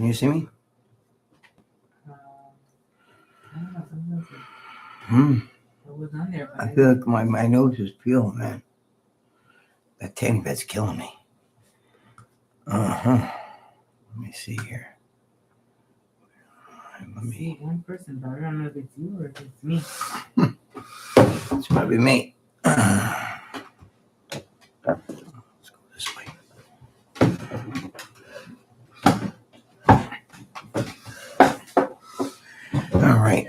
Can you see me? I don't know. Sometimes it was on there. But I feel like my nose is peeling, man. That tanning bed's killing me. Let me see here. Let me see one person, but I don't know if it's you or if it's me. It's probably me. Let's go this way. All right.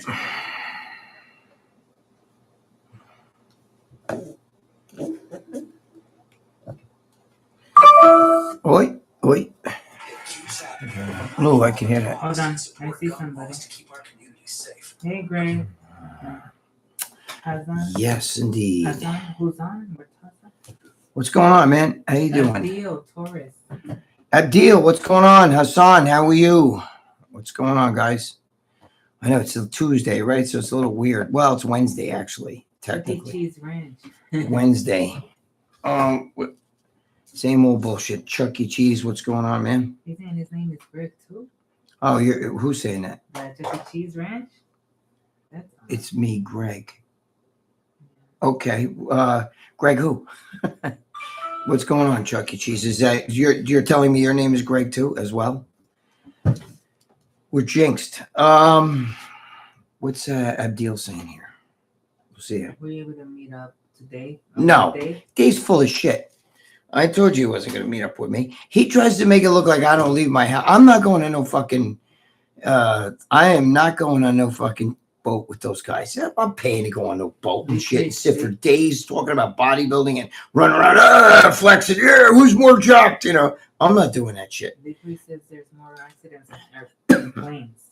Oi, oi. No, I can hear that. Hold on, I see somebody. Hey, Greg. Hassan? Yes, indeed. Hassan? Who's on? What's going on, man? How you doing? Abdil Torres. Abdil, what's going on? Hassan, how are you? What's going on, guys? I know it's a Tuesday, right? So it's a little weird. Well, it's Wednesday, actually, technically. Cheese Ranch. Wednesday. Same old bullshit. Chuck E. Cheese, what's going on, man? He's saying his name is Greg too. Oh, who's saying that? Chuck E. Cheese Ranch. It's me, Greg. Okay, Greg, who? What's going on, Chuck E. Cheese? Is that you're telling me your name is Greg too, as well? We're jinxed. What's Abdil saying here? We'll see you. Were you able to meet up today? No, Dave's full of shit. I told you he wasn't going to meet up with me. He tries to make it look like I don't leave my house. I'm not going to no fucking. I am not going on no fucking boat with those guys. I'm paying to go on no boat and shit and sit for days talking about bodybuilding and running around flexing. Yeah, who's more jacked? You know, I'm not doing that shit. Lee says there's more accidents on planes.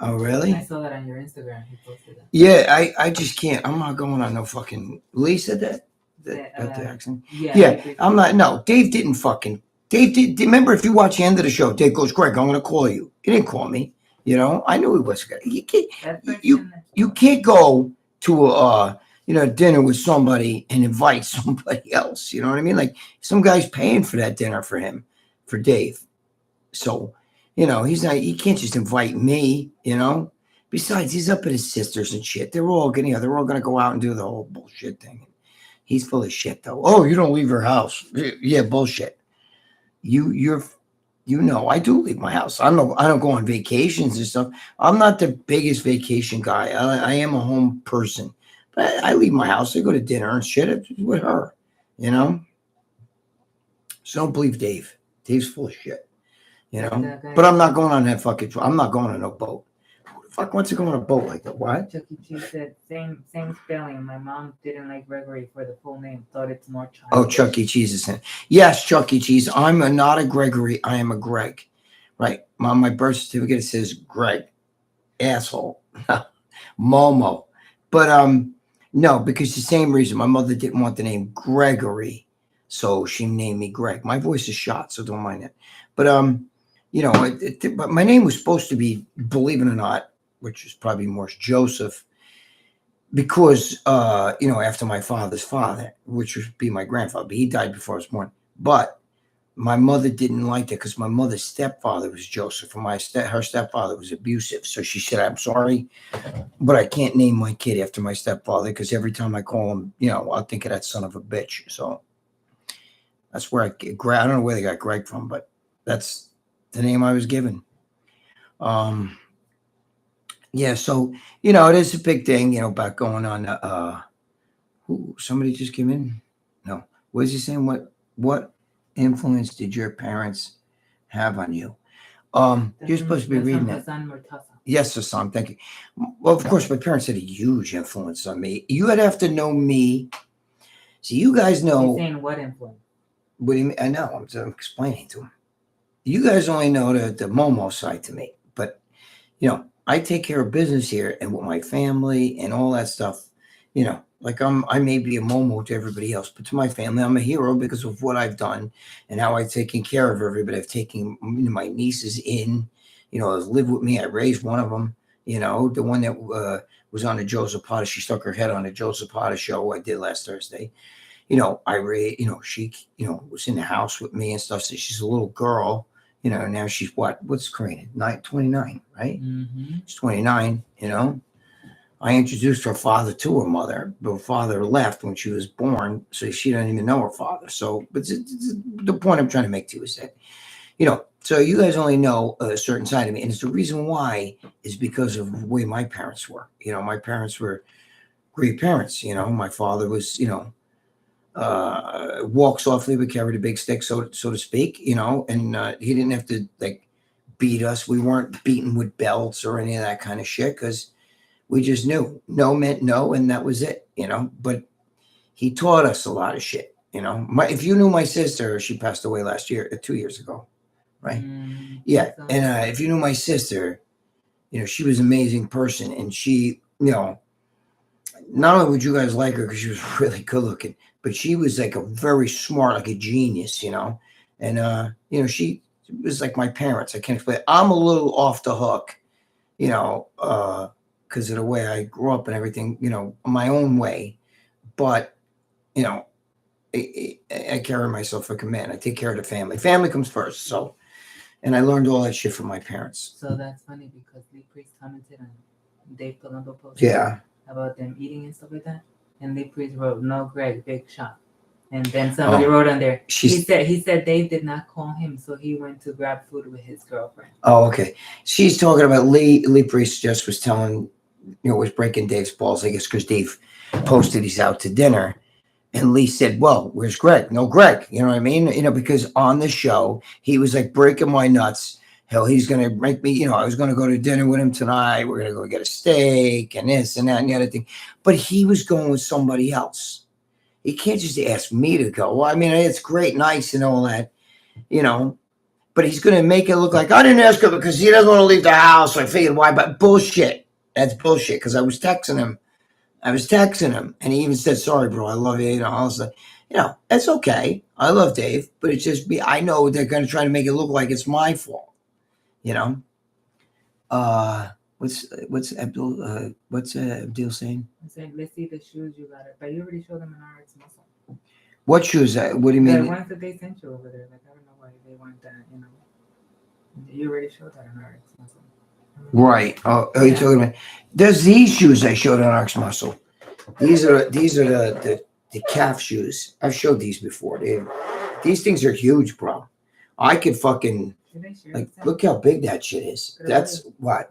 Oh, really? I saw that on your Instagram. He posted that. Yeah, I just can't. I'm not going on no fucking. Lee said that. The accident. Yeah. I'm not. No, Dave didn't fucking. Dave did. Remember, if you watch the end of the show, Dave goes, Greg, I'm going to call you. He didn't call me. You know, I knew he was going to. You can't go to a dinner with somebody and invite somebody else. You know what I mean? Like some guy's paying for that dinner for him, for Dave. So, he's not. He can't just invite me. Besides, he's up at his sisters and shit. They're all gonna. They're all gonna go out and do the whole bullshit thing. He's full of shit, though. Oh, you don't leave your house? Yeah, bullshit. I do leave my house. I don't go on vacations and stuff. I'm not the biggest vacation guy. I am a home person, but I leave my house. I go to dinner and shit with her. So don't believe Dave. Dave's full of shit. But I'm not going on that fucking. I'm not going on no boat. Who the fuck wants to go on a boat like that? What? Chuck E. Cheese said same spelling. My mom didn't like Gregory for the full name. Thought it's more childish. Oh, Chuck E. Cheese is in. Yes, Chuck E. Cheese. I'm not a Gregory. I am a Greg. Right. On my birth certificate it says Greg. Asshole. Momo. But no, because the same reason. My mother didn't want the name Gregory, so she named me Greg. My voice is shot, so don't mind that. But but my name was supposed to be, believe it or not, which is probably more Joseph, because after my father's father, which would be my grandfather, but he died before I was born. But my mother didn't like that because my mother's stepfather was Joseph, and her stepfather was abusive. So she said, "I'm sorry, but I can't name my kid after my stepfather because every time I call him, I'll think of that son of a bitch." So that's where I don't know where they got Greg from, but that's the name I was given. Yeah, so it is a big thing, about going on. Somebody just came in. No, what is he saying? What influence did your parents have on you? You're supposed to be reading that. Yes, Hassan, thank you. Well, of course, my parents had a huge influence on me. You would have to know me. So you guys know. He's saying what influence? What do you mean? I know. I'm explaining to him. You guys only know the Momo side to me, but I take care of business here and with my family and all that stuff. Like I may be a Momo to everybody else, but to my family, I'm a hero because of what I've done and how I've taken care of everybody. I've taken my nieces in, live with me. I raised one of them. The one that was on the Joe Zapata. She stuck her head on the Joe Zapata show I did last Thursday. I raised. She was in the house with me and stuff. So she's a little girl. You know, now she's what's Karina? 29, right? Mm-hmm. She's 29, you know. I introduced her father to her mother, but her father left when she was born, so she doesn't even know her father. So, but the point I'm trying to make to you is that, you know, so you guys only know a certain side of me, and it's the reason why is because of the way my parents were. You know, my parents were great parents. You know, my father was, you know, walk softly but carried a big stick, so to speak. You know, and he didn't have to like beat us. We weren't beaten with belts or any of that kind of shit because we just knew no meant no, and that was it. You know, but he taught us a lot of shit. You know, if you knew my sister, she passed away last year, 2 years ago, right? Yeah, and if you knew my sister, you know, she was an amazing person, and she, you know, not only would you guys like her because she was really good looking, but she was like a very smart, like a genius, you know. And you know, she was like my parents. I can't explain. I'm a little off the hook, you know, because of the way I grew up and everything, you know, my own way. But you know, I carry myself like a man. I take care of the family. Family comes first. So, and I learned all that shit from my parents. So that's funny because Lee Priest commented on Dave Palumbo post about them eating and stuff like that, and Lee Priest wrote, "No, Greg, big shot." And then somebody wrote on there. He said Dave did not call him, so he went to grab food with his girlfriend. Oh, okay. She's talking about Lee Priest just was telling, you know, was breaking Dave's balls, I guess, because Dave posted he's out to dinner. And Lee said, well, where's Greg? No, Greg. You know what I mean? You know, because on the show, he was like breaking my nuts. Hell, he's going to make me, you know, I was going to go to dinner with him tonight. We're going to go get a steak and this and that and the other thing. But he was going with somebody else. He can't just ask me to go. Well, I mean, it's great, nice and all that, you know. But he's going to make it look like I didn't ask him because he doesn't want to leave the house. So I figured why, but bullshit. That's bullshit because I was texting him. And he even said, sorry, bro, I love you. You know, I was like, you know, that's okay. I love Dave, but it's just me. I know they're going to try to make it look like it's my fault, you know? What's Abdul, Abdul saying? I said, let's see the shoes you got. But you already showed them an RX muscle. What shoes? What do you mean? The ones that they sent you over there. Like, I don't know why they want that, you know. You already showed that an RX muscle. Right. Oh, you're talking about, there's these shoes I showed on RX Muscle. These are the calf shoes. I've showed these before. These things are huge, bro. I could fucking like look how big that shit is. That's what.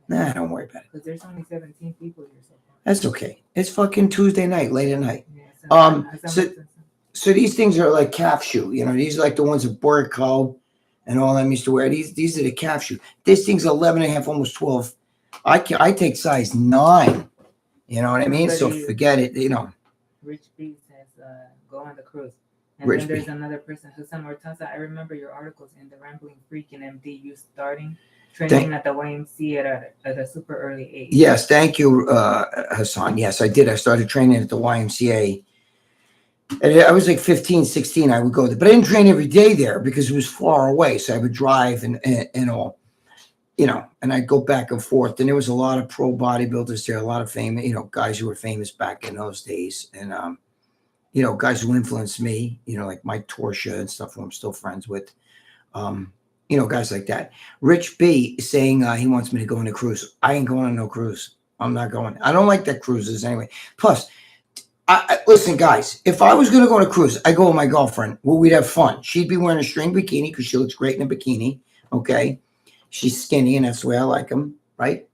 Nah, don't worry about it. Because there's only 17 people here so far. That's okay. It's fucking Tuesday night, late at night. So these things are like calf shoe. You know, these are like the ones that Borco and all them used to wear. These are the calf shoe. This thing's 11 and a half, almost 12. I take size 9. You know what I mean? So forget it. You know. Rich B says, go on the cruise. And then there's another person, Hassan Mortaza. I remember your articles in the Rambling Freak and MD. You starting training at the YMCA at a super early age. Yes, thank you, Hassan. Yes, I did. I started training at the YMCA. And I was like 15, 16. I would go there, but I didn't train every day there because it was far away. So I would drive and all, you know, and I'd go back and forth. And there was a lot of pro bodybuilders there, a lot of famous, you know, guys who were famous back in those days. And, you know, guys who influenced me, you know, like Mike Torsha and stuff who I'm still friends with. You know, guys like that. Rich B is saying he wants me to go on a cruise. I ain't going on no cruise. I'm not going. I don't like that cruises anyway. Plus, listen, guys, if I was going to go on a cruise, I go with my girlfriend. Well, we'd have fun. She'd be wearing a string bikini because she looks great in a bikini. Okay. She's skinny and that's the way I like them. Right.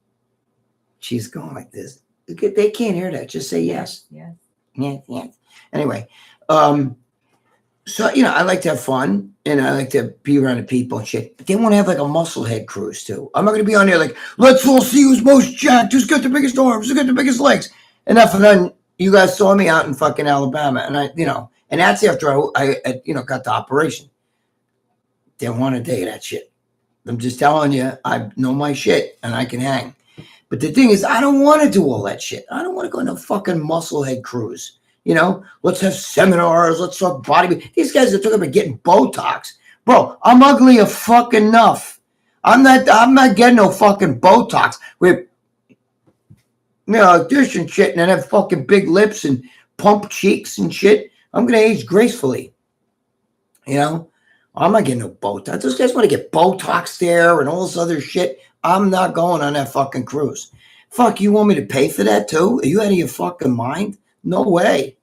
She's going like this. They can't hear that. Just say yes. Yes. Yes. Yes. Anyway. So, you know, I like to have fun and I like to be around the people and shit. But they want to have like a muscle head cruise too. I'm not going to be on there like, let's all see who's most jacked, who's got the biggest arms, who's got the biggest legs. Enough of that. You guys saw me out in fucking Alabama, and I, you know, and that's after I you know, got the operation. Didn't want to day that shit. I'm just telling you, I know my shit, and I can hang. But the thing is, I don't want to do all that shit. I don't want to go on a fucking musclehead cruise. You know, let's have seminars. Let's talk bodybuilding. These guys are talking about getting Botox, bro. I'm ugly fucking enough. I'm not getting no fucking Botox with, you know, dish and shit, and then have fucking big lips and pump cheeks and shit. I'm gonna age gracefully, you know. I'm not getting no Botox. Those guys want to get Botox there and all this other shit. I'm not going on that fucking cruise. Fuck, you want me to pay for that too? Are you out of your fucking mind? No way.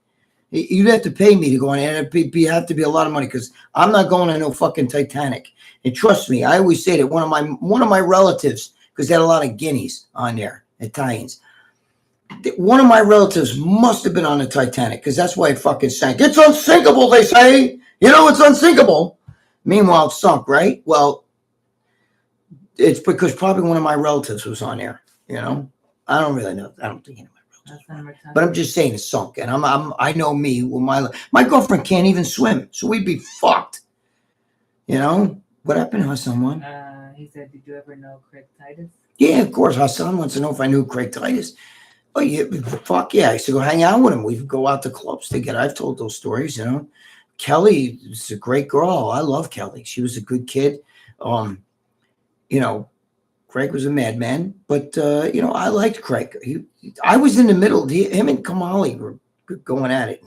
You'd have to pay me to go on, and it'd have to be a lot of money because I'm not going on no fucking Titanic. And trust me, I always say that one of my relatives, because they had a lot of Guineas on there, Italians. One of my relatives must have been on the Titanic because that's why it fucking sank. It's unsinkable, they say. You know, it's unsinkable. Meanwhile, it sunk, right? Well, it's because probably one of my relatives was on there. You know, I don't really know. I don't think any of my relatives. But I'm just saying it sunk, and I know me. Well, my girlfriend can't even swim, so we'd be fucked. You know what happened to someone? He said, "Did you ever know Craig Titus?" Yeah, of course. Hassan wants to know if I knew Craig Titus. Oh yeah, fuck yeah! I used to go hang out with him. We'd go out to clubs together. I've told those stories. You know, Kelly is a great girl. I love Kelly. She was a good kid. You know, Craig was a madman, but you know, I liked Craig. I was in the middle. Him and Kamali were going at it.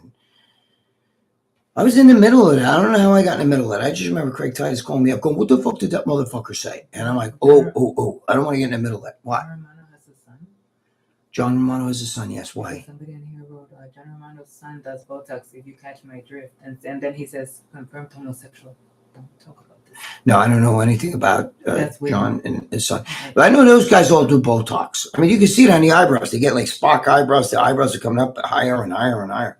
I was in the middle of it. I don't know how I got in the middle of it. I just remember Craig Titus calling me up, going, "What the fuck did that motherfucker say?" And I'm like, "Oh, I don't want to get in the middle of that." Why? John Romano has a son. Yes. Why? Somebody in here wrote, John Romano's son does Botox, if you catch my drift. And then he says, confirmed homosexual. Don't talk about this. No, I don't know anything about John and his son. But I know those guys all do Botox. I mean, you can see it on the eyebrows. They get like Spock eyebrows. The eyebrows are coming up higher and higher and higher.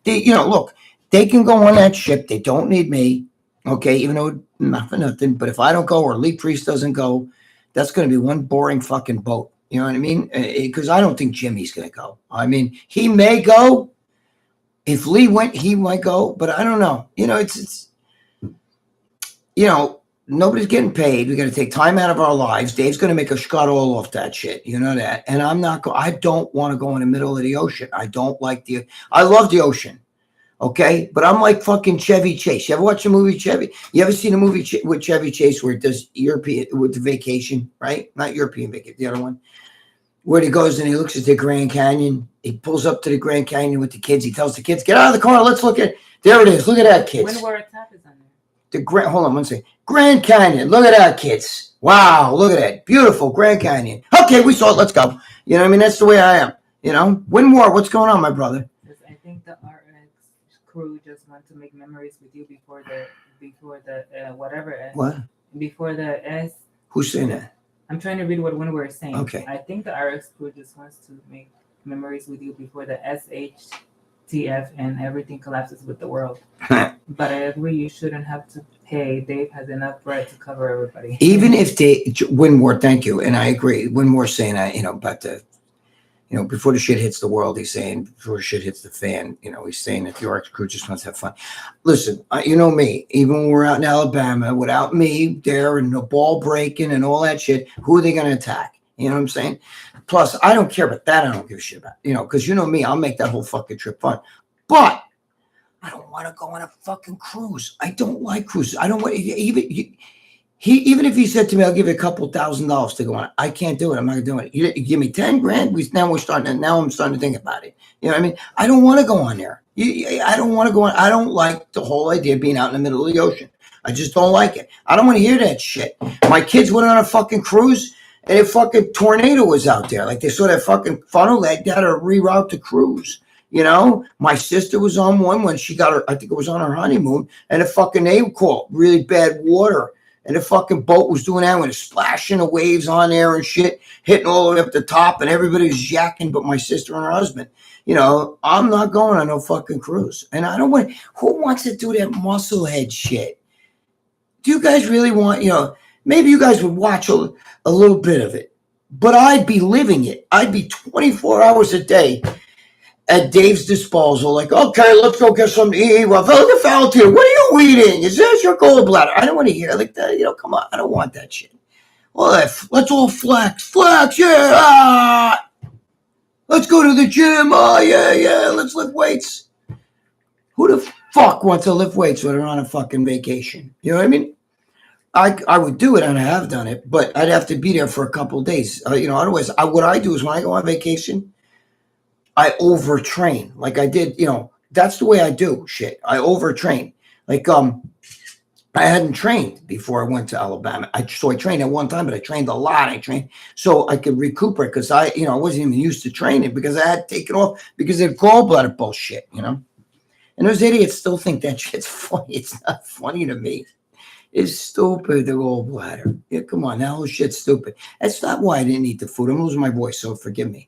You know, look, they can go on that ship. They don't need me. Okay, even though not for nothing. But if I don't go or Lee Priest doesn't go, that's going to be one boring fucking boat. You know what I mean? Because I don't think Jimmy's going to go. I mean, he may go. If Lee went, he might go. But I don't know. You know, it's you know, nobody's getting paid. We got to take time out of our lives. Dave's going to make a scud all off that shit. You know that. And I'm not I don't want to go in the middle of the ocean. I don't like I love the ocean. Okay, but I'm like fucking Chevy Chase. You ever watch the movie Chevy? You ever seen a movie with Chevy Chase where it does European with the vacation, right? Not European vacation, the other one, where he goes and he looks at the Grand Canyon. He pulls up to the Grand Canyon with the kids. He tells the kids, "Get out of the car. Let's look at there. It is. Look at that, kids." When were attack is on The there? hold on one second. Grand Canyon. Look at that, kids. Wow, look at that. Beautiful Grand Canyon. Okay, we saw it. Let's go. You know what I mean? That's the way I am. You know, Winmore, what's going on, my brother? I think the RX crew just want to make memories with you before the whatever. What? Before the S. Who's saying that? I'm trying to read what Winmore is saying. Okay. I think the RX crew just wants to make memories with you before the SHTF and everything collapses with the world. But I agree, you shouldn't have to pay. Dave has enough bread to cover everybody. Even if Winmore, thank you, and I agree. Winmore's saying that, you know, about the, you know, before the shit hits the world, he's saying before shit hits the fan, you know, he's saying that the RX crew just wants to have fun. Listen, you know me, even when we're out in Alabama, without me there and the ball breaking and all that shit, who are they going to attack? You know what I'm saying? Plus, I don't care about that. I don't give a shit about, you know, because you know me, I'll make that whole fucking trip fun. But I don't want to go on a fucking cruise. I don't like cruises. I don't want even if he said to me, "I'll give you a couple $1,000 to go on it," I can't do it. I'm not gonna do it. You give me 10 grand. Now I'm starting to think about it. You know what I mean? I don't want to go on there. I don't want to go on. I don't like the whole idea of being out in the middle of the ocean. I just don't like it. I don't want to hear that shit. My kids went on a fucking cruise and a fucking tornado was out there. Like they saw that fucking funnel. They had to reroute the cruise. You know, my sister was on one when she got her, I think it was on her honeymoon, and a fucking name caught really bad water. And the fucking boat was doing that with a splashing of waves on there and shit, hitting all the way up the top, and everybody was yakking but my sister and her husband. You know, I'm not going on no fucking cruise. And I don't want, who wants to do that musclehead shit? Do you guys really want, you know, maybe you guys would watch a little bit of it, but I'd be living it. I'd be 24 hours a day at Dave's disposal, like, okay, let's go get something to eat. Well, look at Valentino. What are you eating? Is this your gallbladder? I don't want to hear like that. You know, come on. I don't want that shit. Well, let's all flex, yeah. Let's go to the gym. Oh, yeah. Let's lift weights. Who the fuck wants to lift weights when they're on a fucking vacation? You know what I mean? I would do it, and I have done it, but I'd have to be there for a couple of days. You know, otherwise, what I do is when I go on vacation, I overtrain. Like I did, you know, that's the way I do shit. I overtrain. Like, I hadn't trained before I went to Alabama. So I trained at one time, but I trained a lot. I trained so I could recuperate because I wasn't even used to training because I had taken off because of gallbladder bullshit, And those idiots still think that shit's funny. It's not funny to me. It's stupid, the gallbladder. Yeah, come on, that whole shit's stupid. That's not why I didn't eat the food. I'm losing my voice, so forgive me.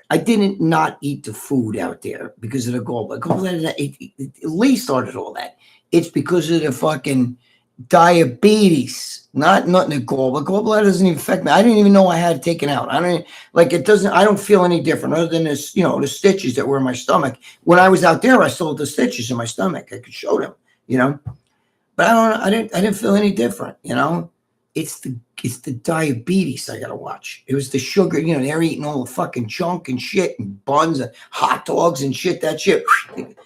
I didn't not eat the food out there because of the gallbladder. Lee started all that. It's because of the fucking diabetes, not nothing to gallbladder. Gallbladder doesn't even affect me. I didn't even know I had it taken out. I don't feel any different other than this, the stitches that were in my stomach. When I was out there, I still had the stitches in my stomach. I could show them, But I didn't feel any different, It's the diabetes I gotta watch. It was the sugar, they're eating all the fucking junk and shit and buns and hot dogs and shit. That shit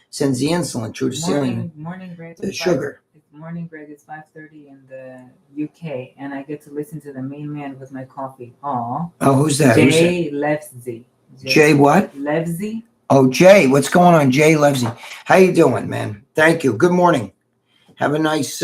sends the insulin through the ceiling. Morning, Greg. The sugar. Morning, Greg. It's 5:30 in the UK, and I get to listen to the main man with my coffee. Oh, who's that? Jay Levsey. Jay what? Levsey. Oh, Jay. What's going on, Jay Levsey? How you doing, man? Thank you. Good morning. Have a nice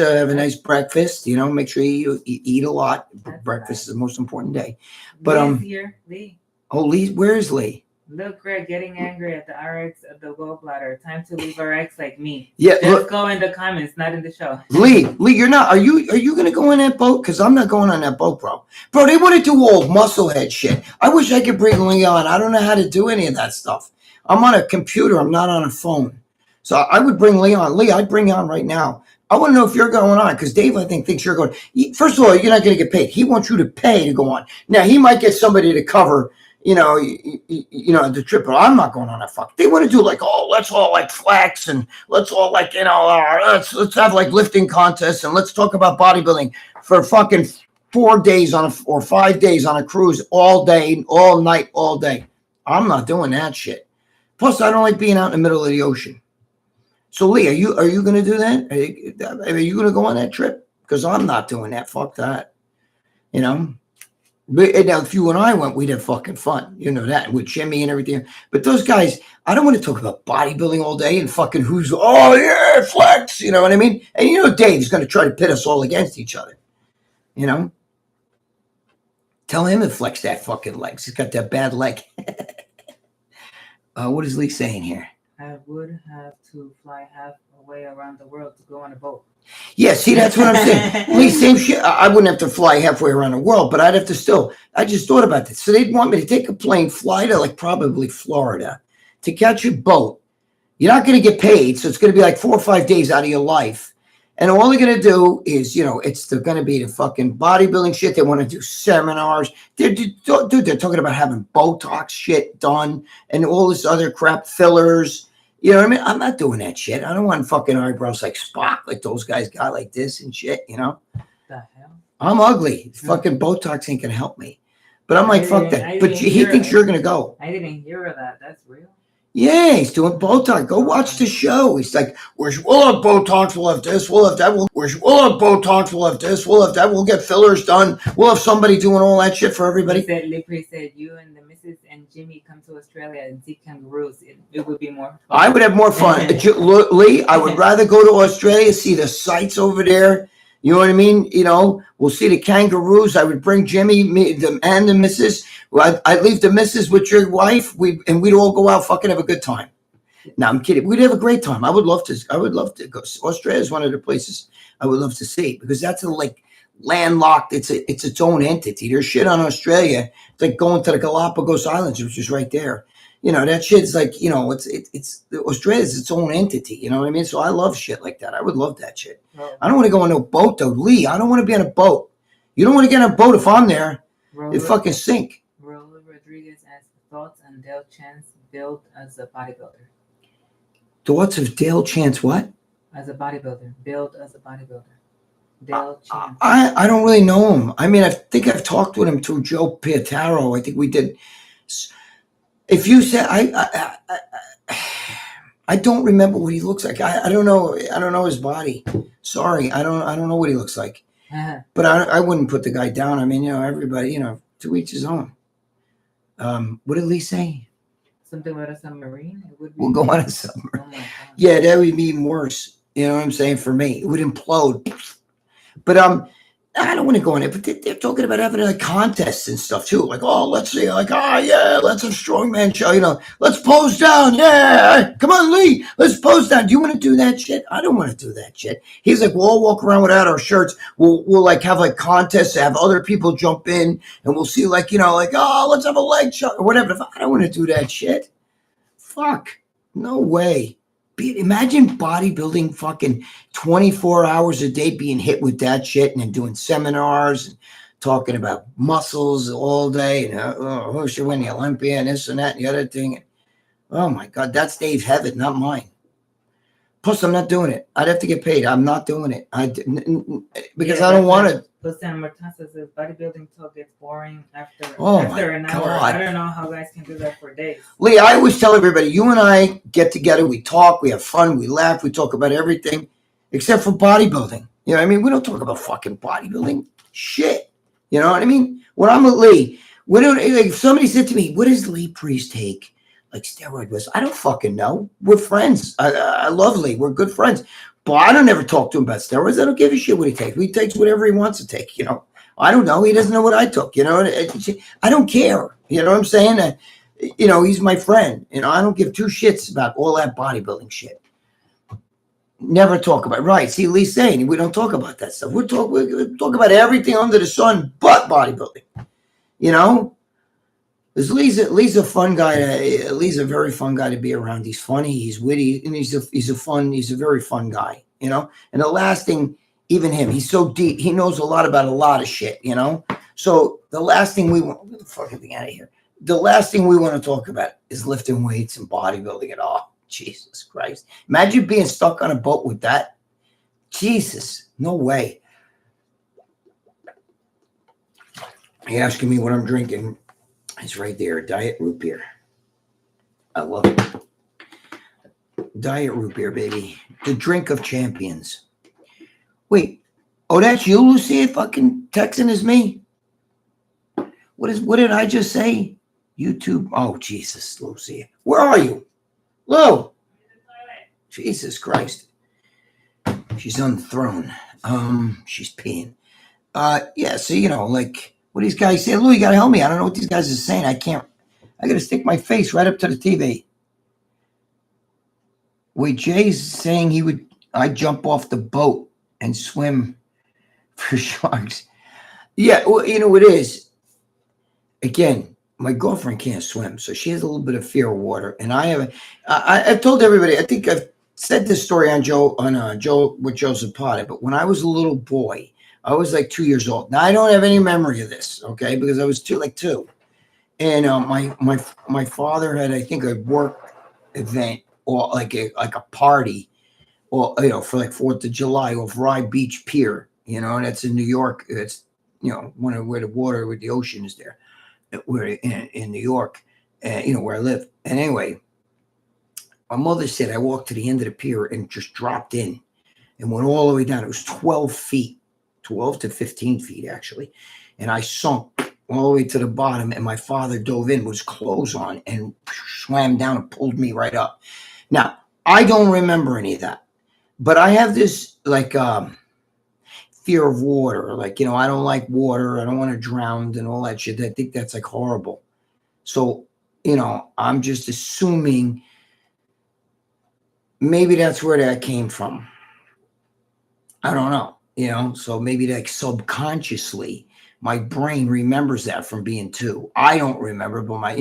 breakfast. Make sure you eat a lot. Breakfast is the most important day. But Lee's here. Lee. Oh, Lee, where's Lee? Look, Greg, getting angry at the RX of the gallbladder. Time to leave RX like me. Yeah, just go in the comments, not in the show. Lee, you're not. Are you gonna go on that boat? Because I'm not going on that boat, bro. Bro, they want to do all musclehead shit. I wish I could bring Lee on. I don't know how to do any of that stuff. I'm on a computer. I'm not on a phone. So I would bring Lee on. Lee, I'd bring you on right now. I want to know if you're going on because Dave, I think, thinks you're going. First of all, you're not going to get paid. He wants you to pay to go on. Now he might get somebody to cover. The trip, but I'm not going on that fuck. They want to do let's all flex and let's all let's have lifting contests and let's talk about bodybuilding for fucking 4 days or 5 days on a cruise all day, all night, all day. I'm not doing that shit. Plus, I don't like being out in the middle of the ocean. So, Lee, are you going to do that? Are you going to go on that trip? Because I'm not doing that. Fuck that. But now, if you and I went, we'd have fucking fun. You know that with Jimmy and everything. But those guys, I don't want to talk about bodybuilding all day and fucking flex. You know what I mean? And Dave's going to try to pit us all against each other. Tell him to flex that fucking legs. He's got that bad leg. What is Lee saying here? I would have to fly halfway around the world to go on a boat. Yeah, see, that's what I'm saying. Lee, same shit. I wouldn't have to fly halfway around the world, but I'd have to still. I just thought about this. So they'd want me to take a plane, fly to probably Florida to catch a boat. You're not going to get paid, so it's going to be 4 or 5 days out of your life. And all they're going to do is, they're going to be the fucking bodybuilding shit. They want to do seminars. They're talking about having Botox shit done and all this other crap, fillers. You know what I mean? I'm not doing that shit. I don't want fucking eyebrows like Spock, like those guys got like this and shit, The hell? I'm ugly. Fucking Botox ain't going to help me. But I'm fuck that. But he thinks you're going to go. I didn't hear of that. That's real. Yeah, he's doing Botox. Go watch the show. He's like, we'll have Botox, we'll have this, we'll have that. We'll have Botox, we'll have this, we'll have that. We'll get fillers done. We'll have somebody doing all that shit for everybody. Lipri said, you and the missus and Jimmy come to Australia and see kangaroos. It would be more fun. I would have more fun. Lee, I would rather go to Australia, see the sights over there. You know what I mean? We'll see the kangaroos. I would bring Jimmy, and the missus. I'd leave the missus with your wife. We'd all go out, fucking have a good time. No, I'm kidding. We'd have a great time. I would love to go. Australia is one of the places I would love to see because that's landlocked. It's its own entity. There's shit on Australia. It's like going to the Galapagos Islands, which is right there. That shit's it's Australia's its own entity. You know what I mean? So I love shit like that. I would love that shit. Oh. I don't want to go on no boat though, Lee. I don't want to be on a boat. You don't want to get on a boat if I'm there. It fucking sink. Raul Rodriguez asked thoughts on Dale Chance build as a bodybuilder. Thoughts of Dale Chance what? As a bodybuilder. Build as a bodybuilder. Dale Chance. I don't really know him. I mean, I think I've talked with him through Joe Pietaro. I think we did. If you said I don't remember what he looks like. I don't know. I don't know his body. Sorry, I don't know what he looks like. But I wouldn't put the guy down. I mean, everybody, to each his own. What did Lee say? Something about a submarine? We'll go on a submarine. Yeah, that would be even worse. You know what I'm saying? For me, it would implode. But I don't want to go in it, but they're talking about having like contests and stuff too. Like, oh, let's see, like, oh yeah, let's have strongman show. You know, let's pose down. Yeah, come on, Lee, let's pose down. Do you want to do that shit? I don't want to do that shit. He's like, we'll all walk around without our shirts. We'll like have like contests, have other people jump in, and we'll see like, you know, like, oh, let's have a leg shot or whatever. I don't want to do that shit. Fuck, no way. Imagine bodybuilding fucking 24 hours a day being hit with that shit and then doing seminars and talking about muscles all day and who should win the Olympia and this and that and the other thing. Oh my God, that's Dave's heaven, not mine. Plus, I'm not doing it. I'd have to get paid. I'm not doing it. Because I don't want to. But Sam Martin says bodybuilding talk gets boring after an hour. God. I don't know how guys can do that for days. Lee, I always tell everybody, you and I get together, we talk, we have fun, we laugh, we talk about everything except for bodybuilding. You know what I mean? We don't talk about fucking bodybuilding shit. You know what I mean? When I'm with Lee, like if somebody said to me, what does Lee Priest take? Like steroid was, I don't fucking know. We're friends. I love Lee. We're good friends. But I don't ever talk to him about steroids. I don't give a shit what he takes. He takes whatever he wants to take, you know. I don't know. He doesn't know what I took, you know. I don't care. You know what I'm saying? You know, he's my friend. You know, I don't give two shits about all that bodybuilding shit. Never talk about it. Right. See, Lee's saying we don't talk about that stuff. We talk about everything under the sun but bodybuilding. You know? Because Lee's a fun guy. Lee's a very fun guy to be around. He's funny, he's witty, and he's a very fun guy, you know. And the last thing, even him, he's so deep. He knows a lot about a lot of shit, you know. So the last thing we want, get the fucking thing out of here. The last thing we want to talk about is lifting weights and bodybuilding at all. Jesus Christ! Imagine being stuck on a boat with that. Jesus, no way. You're asking me what I'm drinking. It's right there, diet root beer. I love it. Diet root beer, baby. The drink of champions. Wait, oh, that's you, Lucia? Fucking texting is me. What did I just say? YouTube. Oh, Jesus, Lucia. Where are you? Lou. Jesus Christ. She's on the throne. She's peeing. Yeah, so you know, like what these guys say, Lou, you gotta help me. I don't know what these guys are saying. I gotta stick my face right up to the TV. Wait, Jay's saying I'd jump off the boat and swim for sharks. Yeah, well, you know what it is. Again, my girlfriend can't swim, so she has a little bit of fear of water. And I've told everybody, I think I've said this story on Joe with Joseph Potter, but when I was a little boy, I was like 2 years old. Now I don't have any memory of this, okay, because I was two. And my father had, I think, a work event or like a party, or you know, for like 4th of July off Rye Beach Pier, you know, and that's in New York. It's, you know, where the water with the ocean is there, where in New York, you know, where I live. And anyway, my mother said I walked to the end of the pier and just dropped in and went all the way down. It was 12 feet, 12 to 15 feet actually, and I sunk all the way to the bottom, and my father dove in with his clothes on and swam down and pulled me right up. Now, I don't remember any of that, but I have this like fear of water. Like, you know, I don't like water. I don't want to drown and all that shit. I think that's like horrible. So, you know, I'm just assuming maybe that's where that came from. I don't know, you know, so maybe like subconsciously my brain remembers that from being 2. I don't remember, but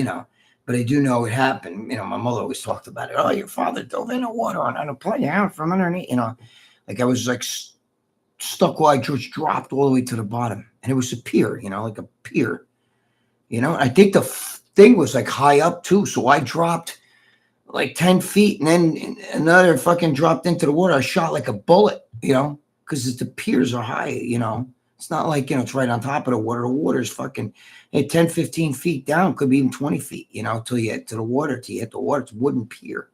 but I do know it happened. You know, my mother always talked about it. Oh, your father dove in the water and I pull you out from underneath. You know, like I was like stuck while I just dropped all the way to the bottom, and it was a pier. You know, like a pier. You know, I think the thing was like high up too, so I dropped like 10 feet, and then another fucking dropped into the water. I shot like a bullet. You know, because the piers are high. You know. It's not like, you know, it's right on top of the water. The water is fucking 10, 15 feet down, could be even 20 feet, you know, till you get to the water, till you hit the water. It's a wooden pier.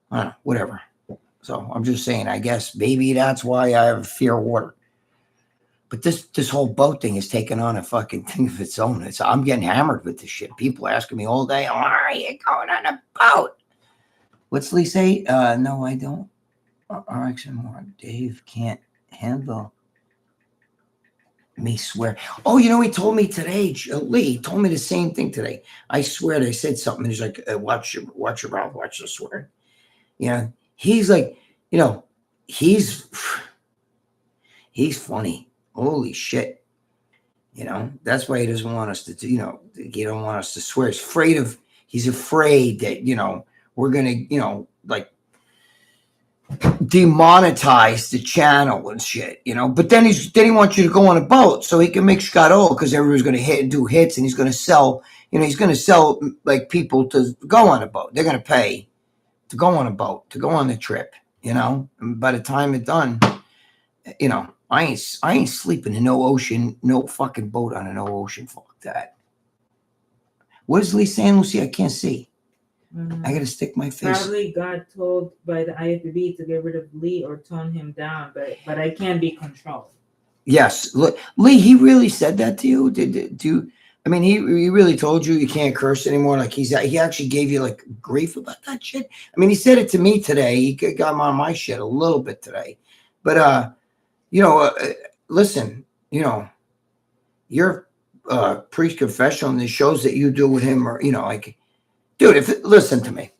I don't know, whatever. So I'm just saying, I guess maybe that's why I have fear of water. But this whole boat thing is taking on a fucking thing of its own. I'm getting hammered with this shit. People asking me all day, why are you going on a boat? What's Lee say? No, I don't. RX more. Dave can't handle Me swear. Oh, you know, he told me today, Lee told me the same thing today. I swear they said something. He's like, watch your mouth, watch the swear. You know, he's like, you know, he's funny. Holy shit. You know, that's why he doesn't want us to do, you know, he don't want us to swear. He's afraid that, you know, we're going to, you know, like demonetize the channel and shit, you know. But then he wants you to go on a boat so he can make Scott old, because everyone's going to hit and do hits, and he's going to sell, you know, he's going to sell like people to go on a boat. They're going to pay to go on a boat, to go on the trip, you know. And by the time it's done, you know, I ain't sleeping in no ocean, no fucking boat on an ocean. Fuck that. What is Lee saying, Lucy? I can't see. I gotta stick my face. Probably got told by the IFBB to get rid of Lee or tone him down, but I can't be controlled. Yes, look, Lee, he really said that to you? Did you? I mean, he really told you can't curse anymore. Like he actually gave you like grief about that shit. I mean, he said it to me today. He got on my shit a little bit today, but you know, listen, you know, your priest confessional and the shows that you do with him are, you know, like, dude, listen to me.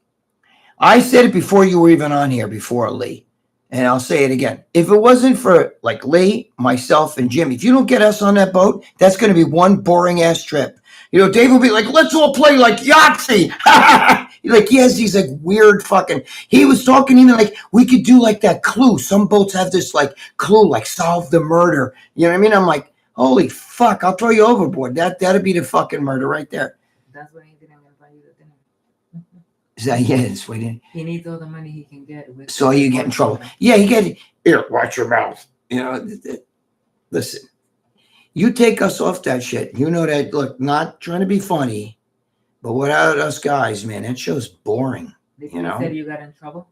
I said it before you were even on here, before Lee, and I'll say it again. If it wasn't for like Lee, myself, and Jimmy, if you don't get us on that boat, that's going to be one boring ass trip. You know, Dave will be like, let's all play like Yahtzee. Like, he has these like weird fucking, he was talking even like we could do like that Clue. Some boats have this like Clue, like solve the murder. You know what I mean? I'm like, holy fuck, I'll throw you overboard. That'd be the fucking murder right there. That's why he didn't invite you to dinner. Is that, yeah, that's what he needs all the money he can get. So you get in trouble. Yeah, you get, here, watch your mouth. You know, listen, you take us off that shit. You know that, look, not trying to be funny, but without us guys, man, that show's boring. You know? Said you got in trouble?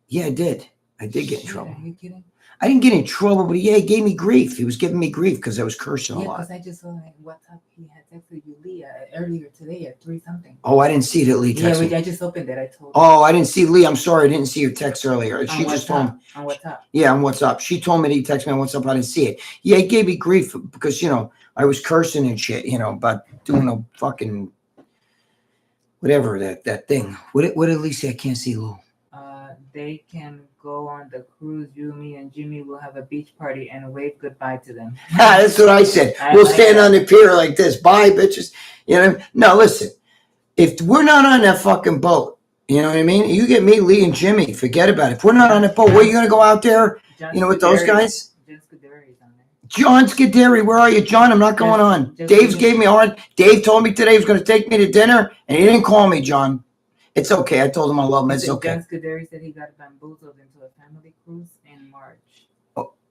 Yeah, I did. I did get in trouble. Are you kidding? I didn't get in trouble, but yeah, he gave me grief. He was giving me grief because I was cursing a lot. Yeah, because I just saw like WhatsApp. He had texted you, Lee, earlier today at 3 something. Oh, I didn't see that Lee texted me. I just opened it. I told. Oh, I didn't see Lee. I'm sorry, I didn't see your text earlier. She just told me. On WhatsApp. Yeah, on WhatsApp. She told me that he texted me on WhatsApp. I didn't see it. Yeah, he gave me grief because, you know, I was cursing and shit, you know, about doing a fucking whatever that thing. What did Lee say? I can't see Lou. They can go on the cruise. You, me, and Jimmy will have a beach party and wave goodbye to them. That's what I said. We'll stand on the pier like this. Bye, bitches. You know? No, listen. If we're not on that fucking boat, you know what I mean? You get me, Lee, and Jimmy. Forget about it. If we're not on that boat, where are you going to go out there? You know, with those guys? John Scuderi, where are you, John? I'm not going on. Dave's gave me a hard. Dave told me today he was going to take me to dinner, and he didn't call me, John. It's okay. I told him I love him. It's okay. John Scuderi said he got bamboozled into a family cruise in March.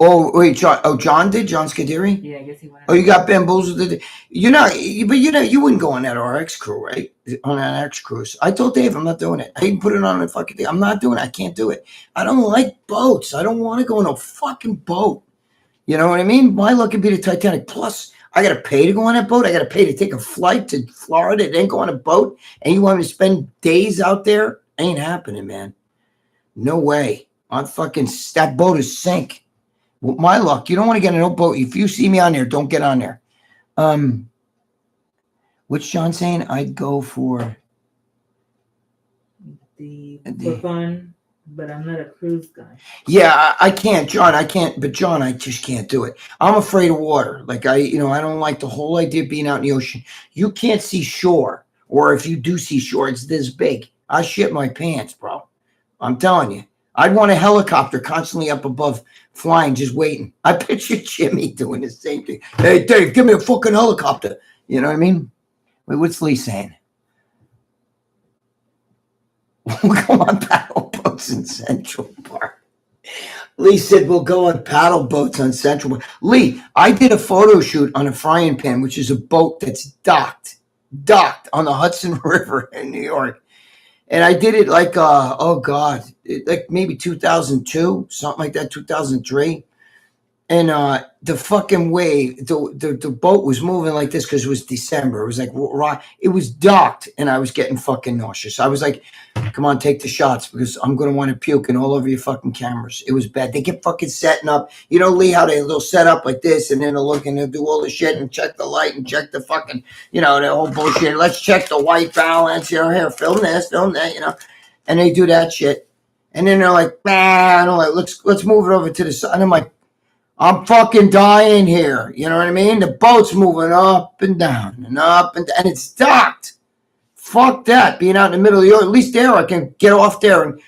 Oh, wait, John. Oh, John did? John Scuderi? Yeah, I guess he went. Oh, you got bamboozled. You know, but you wouldn't go on that RX crew, right? On an RX cruise. I told Dave I'm not doing it. I even put it on a fucking thing. I'm not doing it. I can't do it. I don't like boats. I don't want to go on a fucking boat. You know what I mean? My luck would be the Titanic. Plus, I got to pay to go on that boat. I got to pay to take a flight to Florida, then go on a boat. And you want me to spend days out there? Ain't happening, man. No way. That boat is sink. With my luck, you don't want to get on no boat. If you see me on there, don't get on there. What's John saying? I'd go for for fun. But I'm not a cruise guy. Yeah, I can't, John. I can't. But John, I just can't do it. I'm afraid of water. Like I don't like the whole idea of being out in the ocean. You can't see shore, or if you do see shore, it's this big. I shit my pants, bro. I'm telling you. I'd want a helicopter constantly up above, flying, just waiting. I picture Jimmy doing the same thing. Hey, Dave, give me a fucking helicopter. You know what I mean? Wait, what's Lee saying? We'll go on paddle boats in Central Park. Lee said we'll go on paddle boats on Central Park. Lee, I did a photo shoot on a frying pan, which is a boat that's docked on the Hudson River in New York. And I did it like, like maybe 2002, something like that, 2003. And the fucking wave, the boat was moving like this because it was December. It was like it was docked, and I was getting fucking nauseous. I was like, "Come on, take the shots because I'm gonna want to puke and all over your fucking cameras." It was bad. They kept fucking setting up. You know, Lee, how they'll set up like this, and then they'll look and they'll do all the shit and check the light and check the fucking, you know, the whole bullshit. Let's check the white balance. You know, here, film this, film that. You know, and they do that shit, and then they're like, "Man, like, let's move it over to the side." And I'm like, I'm fucking dying here. You know what I mean? The boat's moving up and down and up and it's docked. Fuck that. Being out in the middle of the ocean. At least there I can get off there and,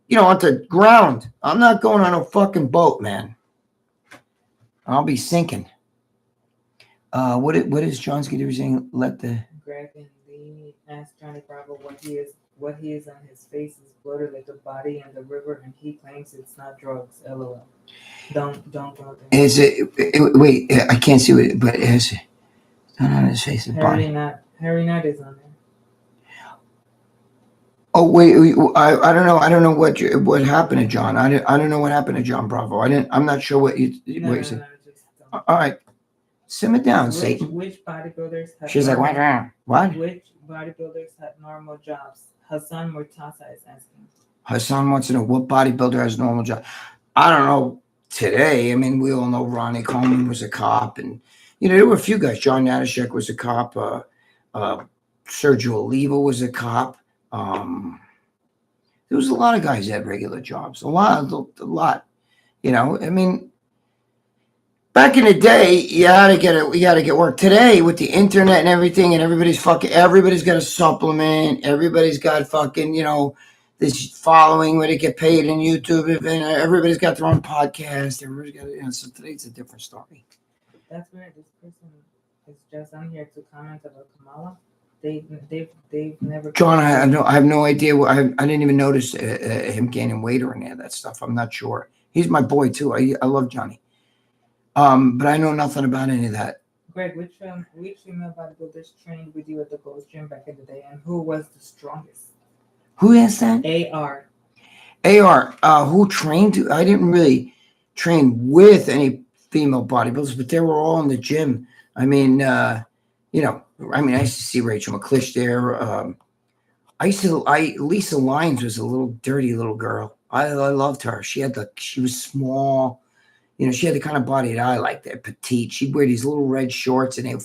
you know, onto ground. I'm not going on a fucking boat, man. I'll be sinking. What is John's Giddy saying? Let the Greg and Lee asked Johnny Bravo what he is on his face is bloated like a body in the river, and he claims it's not drugs. LOL. Don't go there. Is it? Wait, I can't see it, but it's not on his face. Harry Nut is on there. Oh wait, I don't know. I don't know what happened to John. I don't know what happened to John Bravo. I'm not sure what you said. All right, simmer down, Satan. Which bodybuilders? She's like, what? Which bodybuilders had normal jobs? Hassan Murtaza is asking. Hassan wants to know what bodybuilder has a normal job. I don't know. Today, I mean, we all know Ronnie Coleman was a cop, and you know there were a few guys. John Natashek was a cop. Sergio Oliva was a cop. There was a lot of guys that had regular jobs. A lot. You know, I mean, back in the day, you had to get work. Today, with the internet and everything, and everybody's got a supplement. Everybody's got fucking, you know, this following where they get paid in YouTube, and everybody's got their own podcast. Everybody's got, you know, so today's a different story. That's weird. This person is just on here to comment about Kamala. They've never. John, I have no idea. I didn't even notice him gaining weight or any of that stuff. I'm not sure. He's my boy too. I love Johnny. But I know nothing about any of that. Greg, which female bodybuilders trained with you at the Gold's Gym back in the day, and who was the strongest? Who is that? AR. Who trained? I didn't really train with any female bodybuilders, but they were all in the gym. I mean, you know, I used to see Rachel McClish there. Lisa Lyons was a little dirty little girl. I loved her. She was small. You know, she had the kind of body that I liked, that petite. She'd wear these little red shorts, and there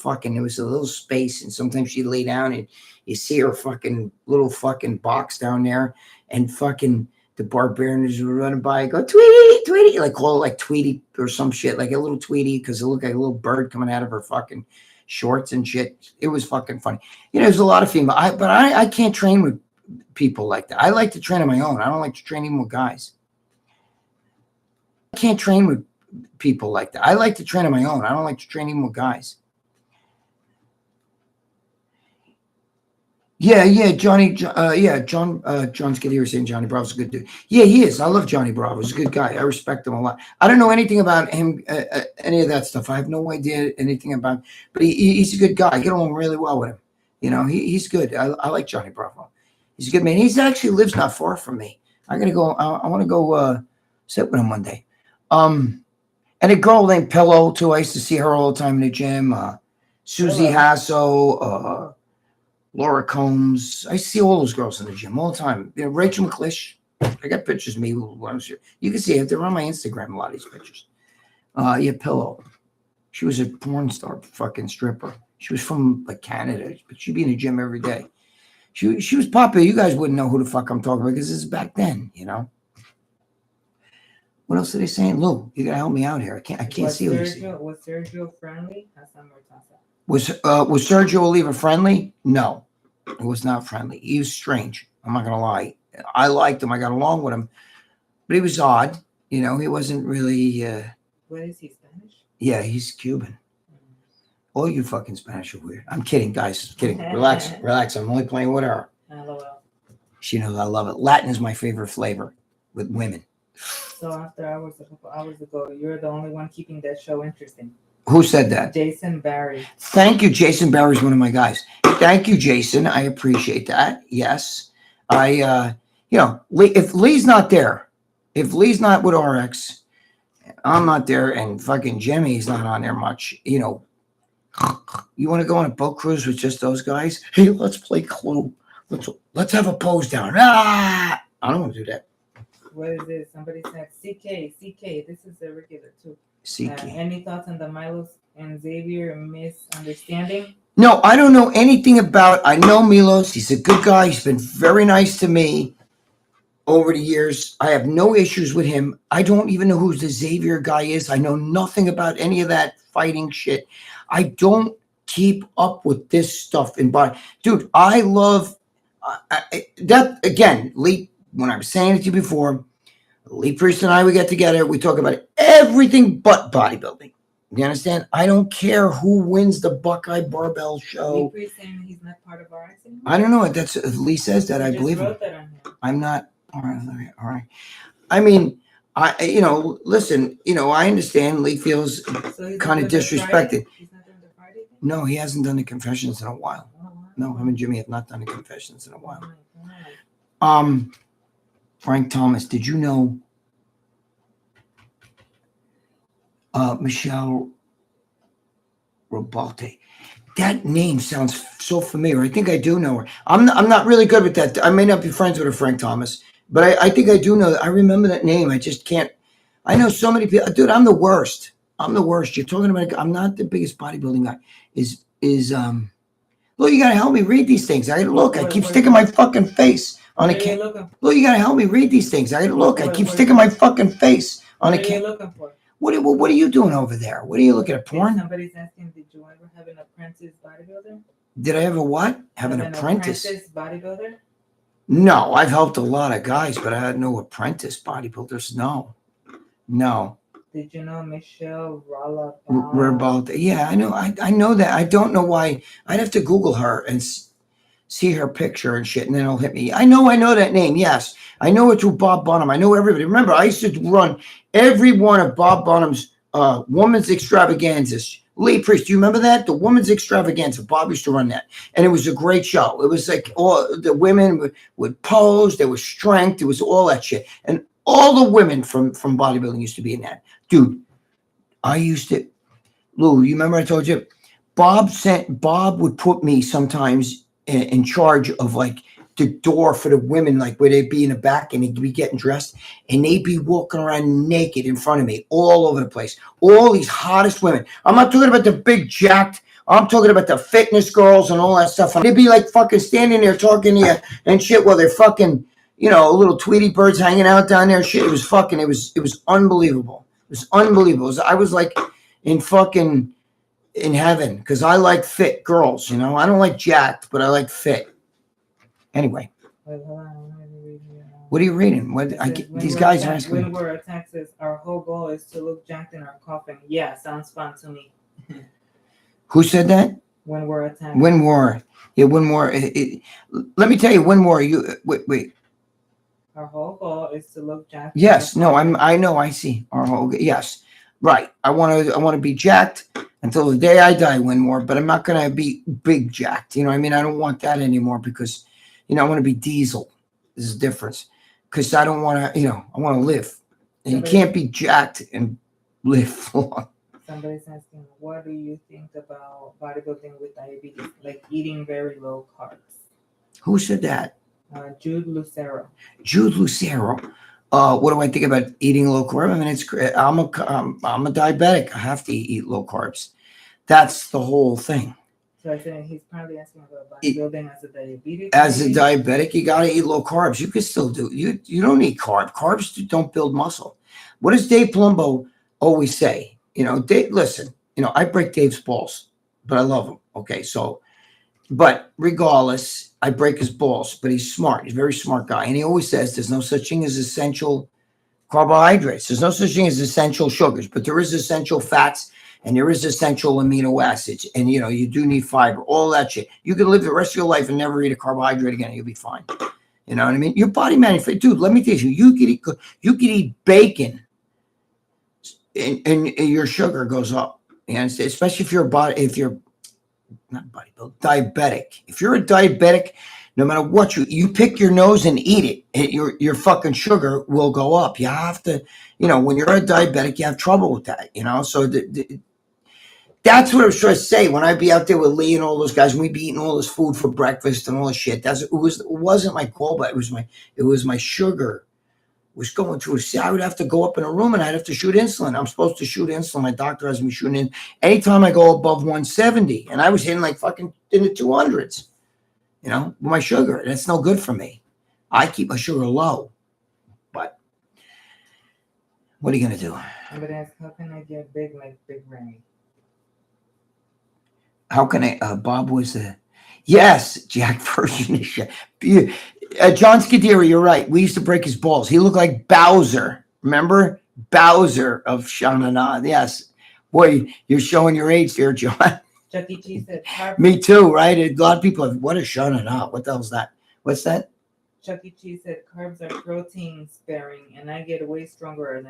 was a little space, and sometimes she'd lay down, and you see her fucking little fucking box down there, and fucking the barbarians were running by, go, Tweety, Tweety, like call it like Tweety or some shit, like a little Tweety, because it looked like a little bird coming out of her fucking shorts and shit. It was fucking funny. You know, there's a lot of female, but I can't train with people like that. I like to train on my own. I don't like to train even with guys. I can't train with people like that. I like to train on my own. I don't like to train even with guys. Yeah, Johnny. John's good here saying Johnny Bravo's a good dude. Yeah, he is. I love Johnny Bravo. He's a good guy. I respect him a lot. I don't know anything about him, any of that stuff. I have no idea anything about. But he's a good guy. I get along really well with him. You know, he's good. I like Johnny Bravo. He's a good man. He actually lives not far from me. I gotta go. I want to go sit with him one day. And a girl named Pillow too. I used to see her all the time in the gym. Susie Hasso, Laura Combs. I see all those girls in the gym all the time. You know, Rachel McClish. I got pictures of me when I was here. You can see it. They're on my Instagram, a lot of these pictures. Yeah, Pillow. She was a porn star, fucking stripper. She was from like Canada, but she'd be in the gym every day. She was popular. You guys wouldn't know who the fuck I'm talking about because this is back then, you know. What else are they saying? Lou, you gotta help me out here. I can't see what you're saying. Was Sergio friendly? Was Sergio Oliva friendly? No, it was not friendly. He was strange. I'm not gonna lie. I liked him. I got along with him, but he was odd. You know, he wasn't really. What is he, Spanish? Yeah, he's Cuban. All you fucking Spanish are weird. I'm kidding, guys. Kidding. Relax. I'm only playing with her. LOL. She knows I love it. Latin is my favorite flavor with women. So after a couple hours ago, you're the only one keeping that show interesting. Who said that? Jason Barry. Thank you. Jason Barry's one of my guys. Thank you, Jason. I appreciate that. Yes. You know, if Lee's not there, if Lee's not with RX, I'm not there, and fucking Jimmy's not on there much. You know, you want to go on a boat cruise with just those guys? Hey, let's play Clue. Let's have a pose down. Ah, I don't want to do that. What is this? Somebody said CK. This is a regular too. CK. Any thoughts on the Milos and Xavier misunderstanding? No, I don't know anything about. I know Milos. He's a good guy. He's been very nice to me over the years. I have no issues with him. I don't even know who the Xavier guy is. I know nothing about any of that fighting shit. I don't keep up with this stuff in body. Dude, I love that. Again, Lee, when I was saying it to you before, Lee Priest and I, we get together. We talk about everything but bodybuilding. You understand? I don't care who wins the Buckeye Barbell Show. Lee Priest saying he's not part of our accident? I don't know. That's Lee says that. I believe him. I'm not. All right. I mean, listen, I understand Lee feels kind of disrespected. He's not doing the Friday thing? No, he hasn't done the confessions in a while. No, him and Jimmy have not done the confessions in a while. Frank Thomas, did you know Michelle Robalte? That name sounds so familiar. I think I do know her. I'm not really good with that. I may not be friends with her, Frank Thomas, but I think I do know that. I remember that name. I just can't. I know so many people. Dude, I'm the worst. You're talking about. I'm not the biggest bodybuilding guy. Look, you gotta help me read these things. I keep sticking my fucking face on a camera. Look, you gotta help me read these things. I keep sticking my fucking face on a camera. What are you looking for? What are you doing over there? What are you looking at? Porn? Somebody's asking, did you ever have an apprentice bodybuilder? Did I ever what? Have an apprentice bodybuilder? No, I've helped a lot of guys, but I had no apprentice bodybuilders. No. Did you know Michelle Robalte? Yeah, I know. I know that. I don't know why. I'd have to Google her and see her picture and shit, and then it'll hit me. I know that name. Yes, I know it through Bob Bonham. I know everybody. Remember, I used to run every one of Bob Bonham's women's extravaganzas. Lee Priest, do you remember that? The women's extravaganza. Bob used to run that, and it was a great show. It was like all the women would pose. There was strength. There was all that shit, and all the women from bodybuilding used to be in that. Dude, I used to. Lou, you remember I told you? Bob would put me sometimes in charge of like the door for the women, like where they'd be in the back and they'd be getting dressed and they'd be walking around naked in front of me all over the place. All these hottest women. I'm not talking about the big jacked. I'm talking about the fitness girls and all that stuff. And they'd be like fucking standing there talking to you and shit while they're fucking, little Tweety birds hanging out down there. Shit, it was unbelievable. It was unbelievable. I was like in heaven because I like fit girls. I don't like jacked, but I like fit. Anyway, wait, hold on. What are you reading? These guys are asking. When we're at Texas, our whole goal is to look jacked and are coughing. Yeah, sounds fun to me. Who said that? When we're at Texas. When more? Yeah, when more. Let me tell you, when more. Wait. Our whole goal is to look jacked. Yes. No. I know. I see. Our whole. Yes. Right. I want to be jacked until the day I die. When more. But I'm not gonna be big jacked. I mean, I don't want that anymore because, I want to be diesel. There's a difference. Because I don't want to. I want to live. And you can't be jacked and live long. Somebody's asking, what do you think about bodybuilding with diabetes? Like eating very low carbs. Who said that? Jude Lucero. What do I think about eating low carb? I mean, I'm a diabetic. I have to eat low carbs. That's the whole thing. So I said he's probably asking about bodybuilding as a diabetic. As a diabetic, you got to eat low carbs. You can still do. You don't need carb. Carbs don't build muscle. What does Dave Palumbo always say? Dave. Listen. I break Dave's balls, but I love him. Okay, so. But regardless, I break his balls, but he's smart. He's a very smart guy. And he always says there's no such thing as essential carbohydrates. There's no such thing as essential sugars, but there is essential fats and there is essential amino acids. And, you do need fiber, all that shit. You could live the rest of your life and never eat a carbohydrate again. You'll be fine. You know what I mean? Your body manufactures. Dude, let me tell you, you could eat bacon and your sugar goes up. Especially if you're not bodybuilder, diabetic. If you're a diabetic, No matter what you pick your nose and eat it, your fucking sugar will go up. You have to, when you're a diabetic, you have trouble with that, So that's what I was trying to say. When I'd be out there with Lee and all those guys, and we'd be eating all this food for breakfast and all this shit. It wasn't my call, but it was my sugar was going through. See, I would have to go up in a room and I'd have to shoot insulin. I'm supposed to shoot insulin. My doctor has me shooting in. Anytime I go above 170, and I was hitting like fucking in the 200s, with my sugar. That's no good for me. I keep my sugar low. But what are you gonna do? I'm gonna ask, how can I get big like Big Ramy? How can I? Bob was yes, Jack version. John Scuderi, you're right. We used to break his balls. He looked like Bowser. Remember? Bowser of Shanana. Yes. Boy, you're showing your age there, John. Chuck E. Cheese said, me too, right? A lot of people have, what is Shanana? What the hell's that? What's that? Chuck E. Cheese said, carbs are protein sparing, and I get way stronger.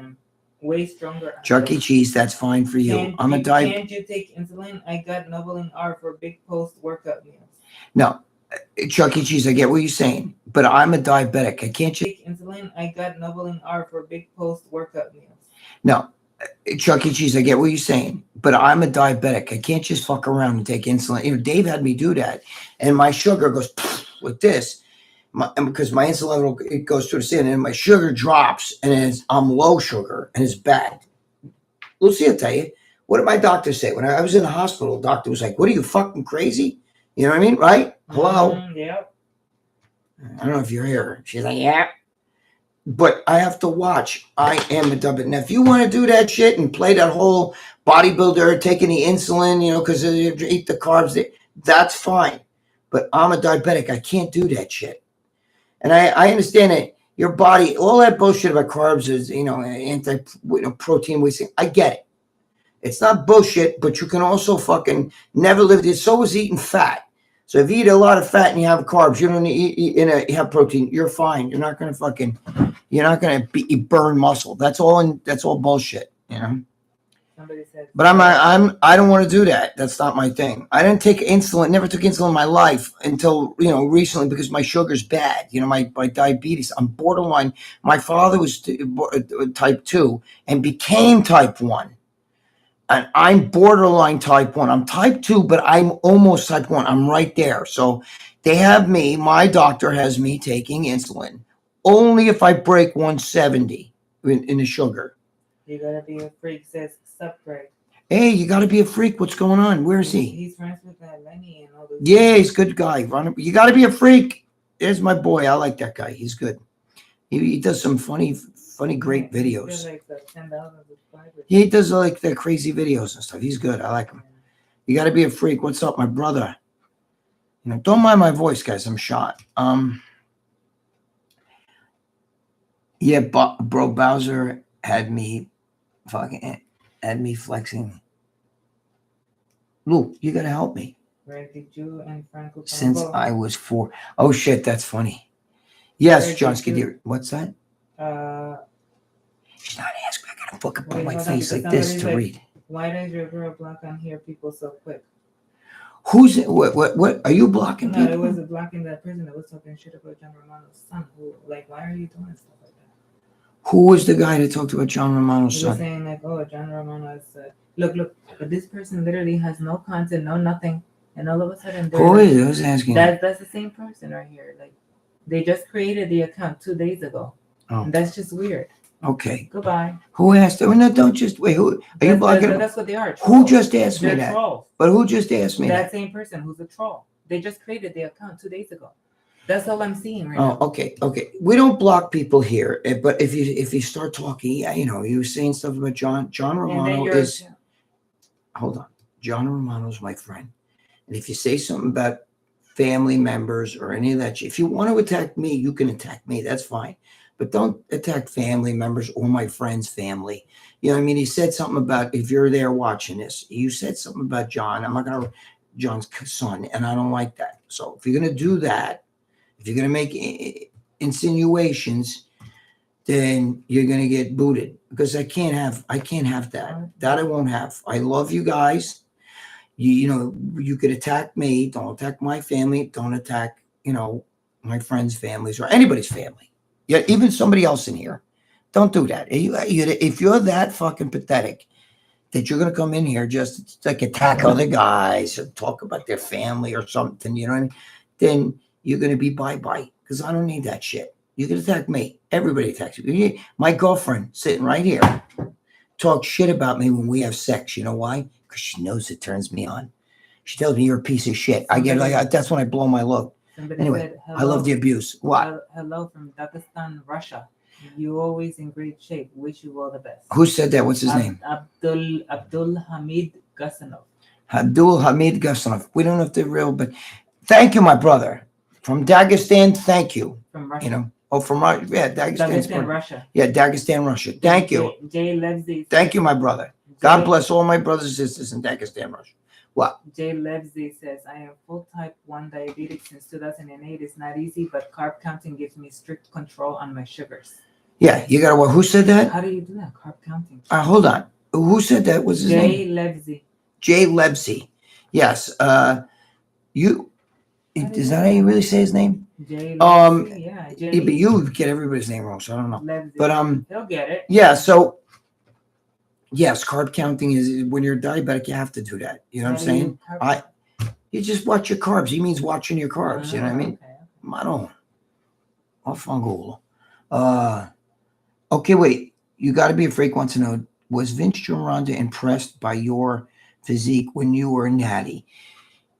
Chuck E. Cheese, that's fine for you. I'm a diabetic. Can't you take insulin? I got Novoline R for big post-workout meals. No. Chuck E. Cheese, I get what you're saying, but I'm a diabetic. I can't take insulin. I got Novoline R for big post-workout meals. No, Chuck E. Cheese, I get what you're saying, but I'm a diabetic. I can't just fuck around and take insulin. Dave had me do that, and my sugar goes with this, because my insulin level, it goes through the skin, and my sugar drops, and I'm low sugar, and it's bad. Lucy, I'll tell you, what did my doctor say? When I was in the hospital, the doctor was like, what are you, fucking crazy? You know what I mean? Right? Hello? Yep. I don't know if you're here. She's like, yeah. But I have to watch. I am a diabetic. Now, if you want to do that shit and play that whole bodybuilder, taking the insulin, because you eat the carbs, that's fine. But I'm a diabetic. I can't do that shit. And I understand that your body, all that bullshit about carbs is, protein wasting. I get it. It's not bullshit, but you can also fucking never live this. So is eating fat. So if you eat a lot of fat and you have carbs, you don't you have protein, you're fine. You're not going to burn muscle. That's all bullshit, Somebody said, but I don't want to do that. That's not my thing. I didn't take insulin, never took insulin in my life until, recently, because my sugar's bad. My diabetes, I'm borderline. My father was type 2 and became type 1. And I'm borderline type 1. I'm type 2, but I'm almost type 1. I'm right there. So they have me, my doctor has me taking insulin only if I break 170 in the sugar. You gotta be a freak, says Subgreg. Hey, you gotta be a freak. What's going on? Where is he? He's friends with Lenny and all those. Yeah, he's a good guy. You gotta be a freak. There's my boy. I like that guy. He's good. He does some funny, great videos. Like 10,000 subscribers. He does like the crazy videos and stuff. He's good. I like him. You got to be a freak. What's up, my brother? Don't mind my voice, guys. I'm shot. Yeah, bro, Bowser had me flexing. Luke, you got to help me. Greg, did you and Franco Since I was 4. Oh shit, that's funny. Yes, John Scuderi. What's that? She's not asking. I gotta fucking put my face like this to read. Why does your girl block on here people so quick? Who's it? What? Are you blocking people? No, it wasn't blocking that person that was talking shit about John Romano's son. Why are you doing stuff like that? Who was the guy that talked about John Romano's son? He was saying John Romano is look, but this person literally has no content, no nothing, and all of a sudden who is it? Who's asking? That's the same person right here. They just created the account 2 days ago. Oh. And that's just weird. Okay. Goodbye. Who asked? No, don't just wait. Who are you blocking? That's what they are. Trolls. Who just asked me that? Trolls. But who just asked me that? That same person who's a troll. They just created the account 2 days ago. That's all I'm seeing right now. Okay. We don't block people here, but if you start talking, you were saying stuff about John Romano is. Hold on, John Romano's my friend, and if you say something about family members or any of that shit, if you want to attack me, you can attack me. That's fine. But don't attack family members or my friend's family. You know what I mean? He said something about, if you're there watching this, you said something about John. I'm not going to, John's son, and I don't like that. So if you're going to do that, if you're going to make insinuations, then you're going to get booted, because I can't have that. That I won't have. I love you guys. You could attack me. Don't attack my family. Don't attack you know, my friends' families or anybody's family. Yeah, even somebody else in here. Don't do that. If you're that fucking pathetic that you're going to come in here just to, like, attack other guys or talk about their family or something, you know what I mean? Then you're going to be bye-bye, because I don't need that shit. You can attack me. Everybody attacks me. My girlfriend sitting right here talks shit about me when we have sex. You know why? Because she knows it turns me on. She tells me you're a piece of shit. I get like, that's when I blow my load. Anyway, I love the abuse. What? Hello from Dagestan, Russia. You always in great shape. Wish you all the best. Who said that? What's his name? Abdul Hamid Gasanov. Abdul Hamid Gasanov. We don't know if they're real, but thank you, my brother. From Dagestan, thank you. From Russia. You know, oh, from Russia. Yeah, Dagestan, Russia. Yeah, Dagestan, Russia. Thank you. Jay Levsey. Thank you, my brother. God bless all my brothers and sisters in Dagestan, Russia. What? Jay Levsey says, I am full type 1 diabetic since 2008. It's not easy, but carb counting gives me strict control on my sugars. Yeah, you got to what? Who said that? How do you do that? Carb counting. Hold on. Who said that? What's his name? Jay Levsey. Jay Levsey. Yes. Is that how you really say his name? Jay Levsey, yeah. Jay. But you get everybody's name wrong, so I don't know. Levsey. But he'll get it. Yeah. So yes, carb counting is when you're diabetic, you have to do that. You know what I'm saying? You just watch your carbs. He means watching your carbs. You know what I mean? Okay. I don't. I'll okay, wait. You got to be a freak. Wants to know: was Vince Gironda impressed by your physique when you were natty?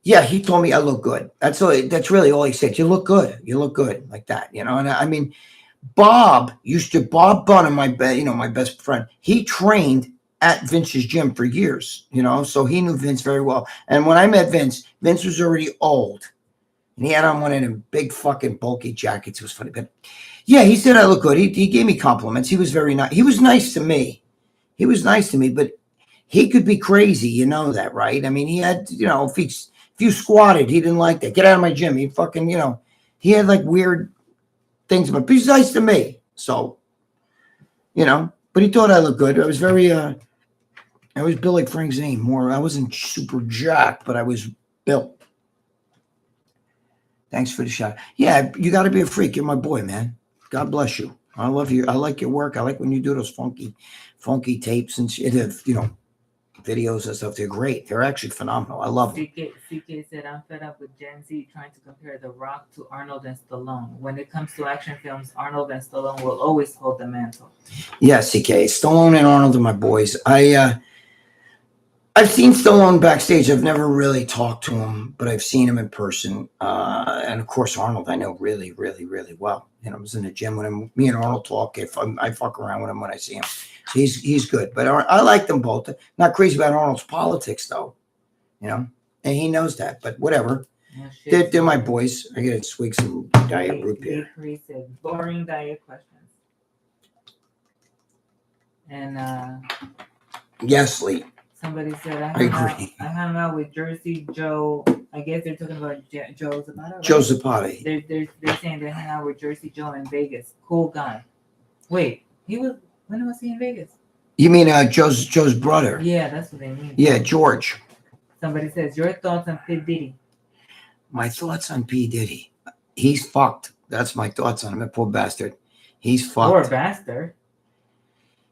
Yeah, he told me I look good. That's all. That's really all he said. You look good. You look good, like that. You know. And I mean, Bob Bunham, my best friend. He trained at Vince's gym for years. You know, so he knew Vince very well. And when I met Vince was already old, and he had on one of them big fucking bulky jackets. It was funny, but yeah, he said I look good. He gave me compliments. He was very nice. He was nice to me. But he could be crazy. You know that, right? I mean, he had, you know, if you squatted, he didn't like that. Get out of my gym. He fucking, you know, he had like weird things, but he's nice to me. So, you know, but he thought I looked good. I was very, I was built like Frank Zane. More, I wasn't super jacked, but I was built. Thanks for the shot. Yeah, you got to be a freak. You're my boy, man. God bless you. I love you. I like your work. I like when you do those funky tapes and shit, you know, videos and stuff. They're great. They're actually phenomenal. I love them. CK said, I'm fed up with Gen Z trying to compare The Rock to Arnold and Stallone. When it comes to action films, Arnold and Stallone will always hold the mantle. Yeah, CK. Stallone and Arnold are my boys. I've seen Stallone backstage. I've never really talked to him, but I've seen him in person. And of course, Arnold, I know really, really, really well. You know, I was in the gym with him. Me and Arnold talk. I fuck around with him when I see him. So he's good. But I like them both. Not crazy about Arnold's politics, though. You know, and he knows that. But whatever. They're my boys. I gotta swig some diet root beer. Boring diet questions. And yes, Lee. Somebody said I hung out with Jersey Joe. I guess they're talking about Joe Zapata. Right? Joe Zapata. They're saying they hung out with Jersey Joe in Vegas. Cool guy. Wait, when was he in Vegas? You mean Joe's brother? Yeah, that's what they mean. Yeah, George. Somebody says your thoughts on P. Diddy. My thoughts on P. Diddy. He's fucked. That's my thoughts on him. That poor bastard. He's fucked. Poor bastard.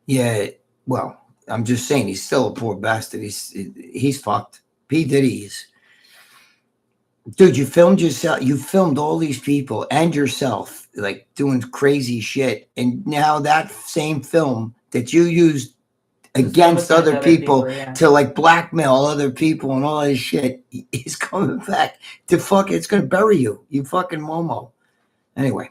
Yeah. Well, I'm just saying he's still a poor bastard. He's fucked. P. Diddy is. Dude, you filmed yourself. You filmed all these people and yourself like doing crazy shit. And now that same film that you used against other people to like blackmail other people and all this shit is coming back to fuck. It's going to bury you. You fucking Momo. Anyway.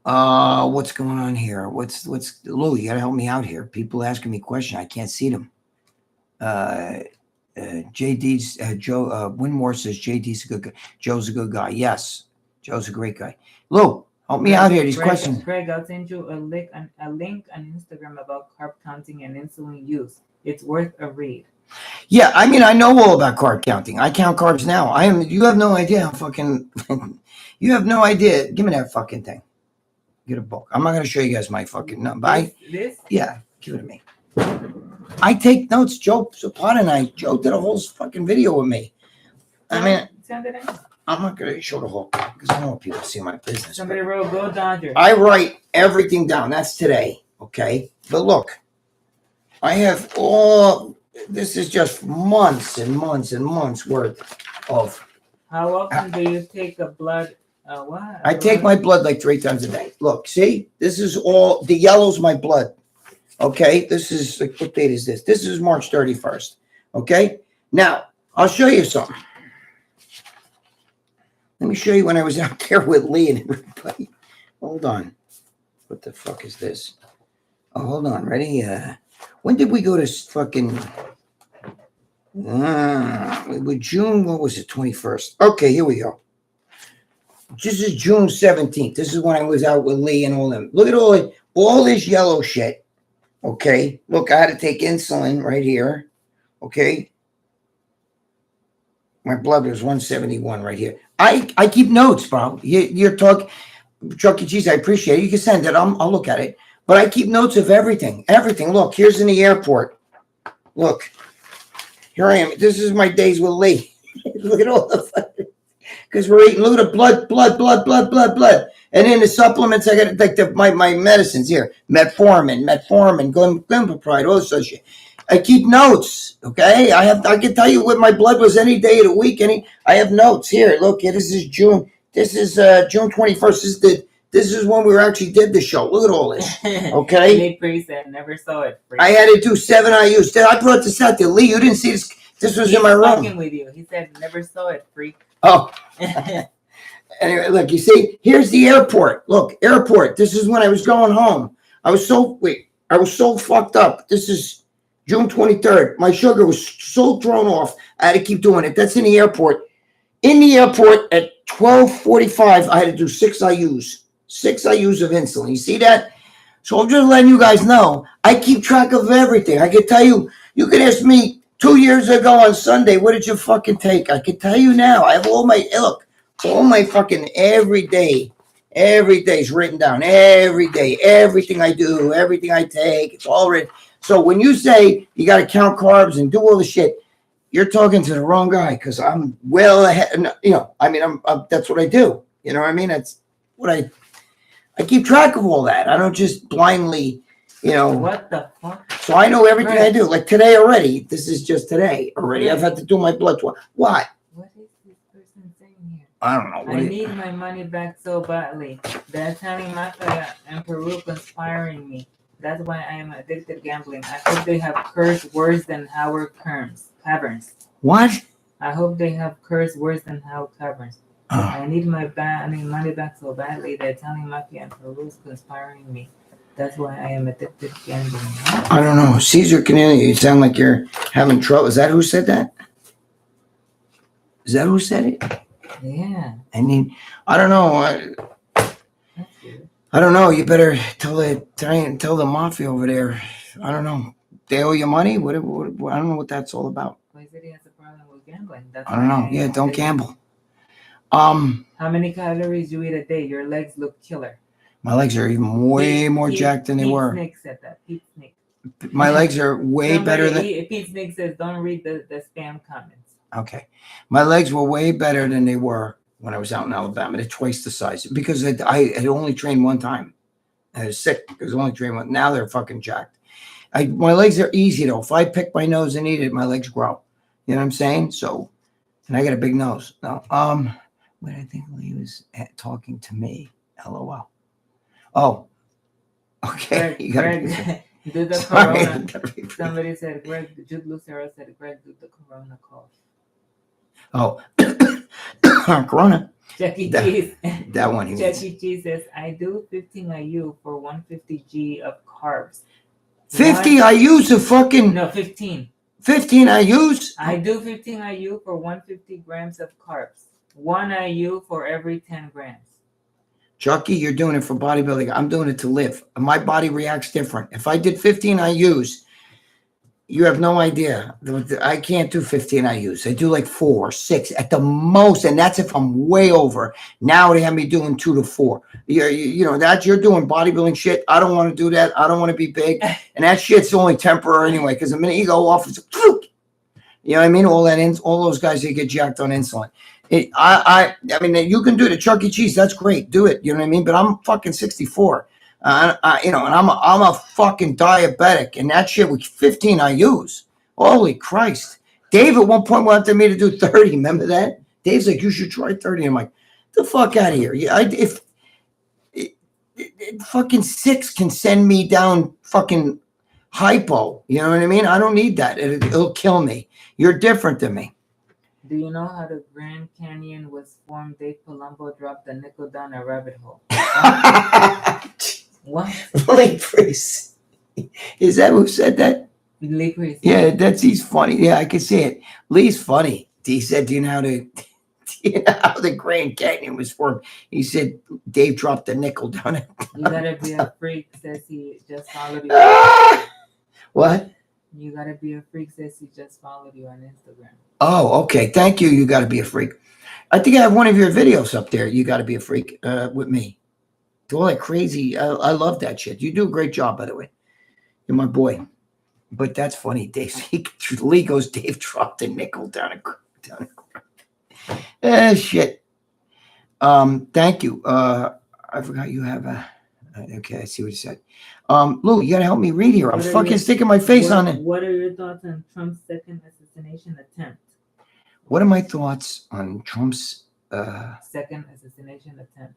What's going on here? What's Lou, you gotta help me out here. People asking me questions. I can't see them. JD's Joe Winmore says JD's a good guy. Joe's a good guy. Yes, Joe's a great guy. Lou, help me out here. These questions. Greg, I'll send you a link on Instagram about carb counting and insulin use. It's worth a read. Yeah, I mean, I know all about carb counting. I count carbs now. You have no idea how fucking. You have no idea. Give me that fucking thing. Get a book. I'm not going to show you guys my fucking number. Yeah, give it to me. I take notes. Joe Zapata and Joe did a whole fucking video with me. I mean, send it in. I'm not going to show the whole thing because I don't want people to see my business. Somebody wrote "Go Dodgers." I write everything down. That's today, okay? But look, I have all. This is just months and months and months worth of. How often do you take a blood? What? I take my blood like 3 times a day. Look, see, this is all the yellow's my blood. Okay, this is what date is this? This is March 31st. Okay, now I'll show you something. Let me show you when I was out there with Lee and everybody. Hold on. What the fuck is this? Oh, hold on. Ready? When did we go to fucking? With June, what was it? 21st. Okay, here we go. This is June 17th. This is when I was out with Lee and all them. Look at all this yellow shit. Okay. Look, I had to take insulin right here. Okay. My blood was 171 right here. I keep notes, bro. You're talking, Chuck E. Cheese. I appreciate it. You can send it. I'll look at it. But I keep notes of everything. Everything. Look, here's in the airport. Look, here I am. This is my days with Lee. Look at all the because we're eating. Look at the blood. And then the supplements. I got like my medicines here. Metformin, glimepiride, all this other shit. I keep notes, okay? I can tell you what my blood was any day of the week. I have notes here. Look, this is June. This is June 21st. This is when we actually did the show. Look at all this, okay? Nick Priest said, never saw it. Freak. I had to do 7 IUs. I brought this out to Lee. You didn't see this. This was in my room. Talking with you. He said, never saw it, freak. Oh. Anyway, look, you see, here's the airport. Look, airport. This is when I was going home. I was so fucked up. This is June 23rd. My sugar was so thrown off. I had to keep doing it. That's in the airport. In the airport at 12:45, I had to do 6 IUs. 6 IUs of insulin. You see that? So I'm just letting you guys know. I keep track of everything. I can tell you. You can ask me 2 years ago on Sunday, what did you fucking take? I can tell you now. I have all my fucking every day is written down. Every day, everything I do, everything I take, it's all written. So when you say you got to count carbs and do all the shit, you're talking to the wrong guy because I'm well ahead. You know, I mean, I'm that's what I do. You know what I mean? That's what I keep track of all that. I don't just blindly, you know. What the fuck? So I know everything I do. Like today already. This is just today already. I've had to do my blood twice. Why? What is this person saying here? I don't know. I need my money back so badly. The Italian mafia and Peru conspiring me. That's why I am addicted to gambling. I hope they have cursed worse than Howard Caverns. What? I hope they have cursed worse than Howard Caverns. I need my money back so badly. The Italian mafia and Peru is conspiring me. That's why I am addicted to gambling. I don't know. Caesar Canelli, you sound like you're having trouble. Is that who said that? Is that who said it? Yeah. I mean, I don't know. That's good. I don't know. You better tell the mafia over there. I don't know. They owe you money? What I don't know what that's all about. Well, he said he has a problem with gambling. That's I don't know. Yeah, don't gamble. How many calories do you eat a day? Your legs look killer. My legs are even way more jacked than they were. Pete Snick said that. Pete Snick. My legs are way better than. Pete Snick says, "Don't read the spam comments." Okay, my legs were way better than they were when I was out in Alabama. They're twice the size because I had only trained one time. I was sick because I only trained one. Now they're fucking jacked. My legs are easy though. If I pick my nose and eat it, my legs grow. You know what I'm saying? So, and I got a big nose. No, what I think he was talking to me. LOL. Oh, okay. Greg, do the corona. Somebody said, Greg, Jude Lucero said, Greg, do the corona cough. Oh, corona. Jackie Cheese. That one. Jackie Cheese says, I do 15 IU for 150 G of carbs. 50 IUs of fucking. No, 15. 15 IUs? I do 15 IU for 150 grams of carbs. 1 IU for every 10 grams. Chucky, you're doing it for bodybuilding. I'm doing it to live. My body reacts different. If I did 15 IUs, you have no idea. I can't do 15 IUs. I do like 4 or 6 at the most, and that's if I'm way over. Now they have me doing 2 to 4. You know that you're doing bodybuilding shit. I don't want to do that. I don't want to be big, and that shit's only temporary anyway. Because the minute you go off, it's you know what I mean. All those guys that get jacked on insulin. I mean, you can do the Chuck E. Cheese. That's great. Do it. You know what I mean? But I'm fucking 64. You know, and I'm a fucking diabetic, and that shit with 15 I use. Holy Christ. Dave at one point wanted me to do 30. Remember that? Dave's like, you should try 30. I'm like, the fuck out of here. Yeah, if fucking 6 can send me down fucking hypo. You know what I mean? I don't need that. It'll kill me. You're different than me. Do you know how the Grand Canyon was formed? Dave Palumbo dropped the nickel down a rabbit hole. What? Lee Priest. Is that who said that? Lee Priest. Yeah, he's funny. Yeah, I can see it. Lee's funny. He said, do you know how the Grand Canyon was formed? He said, Dave dropped the nickel down it. You gotta be a freak, says he just followed you. What? You gotta be a freak, says he just followed you on Instagram. Oh, okay. Thank you. You gotta be a freak. I think I have one of your videos up there. You gotta be a freak with me. Do all that crazy. I love that shit. You do a great job, by the way. You're my boy. But that's funny. Lee goes, Dave dropped the nickel down shit. Thank you. I forgot you have a. Okay, I see what you said. Lou, you gotta help me read here. I'm fucking sticking my face on it. What are your thoughts on Trump's second assassination attempt? What are my thoughts on Trump's second assassination attempt?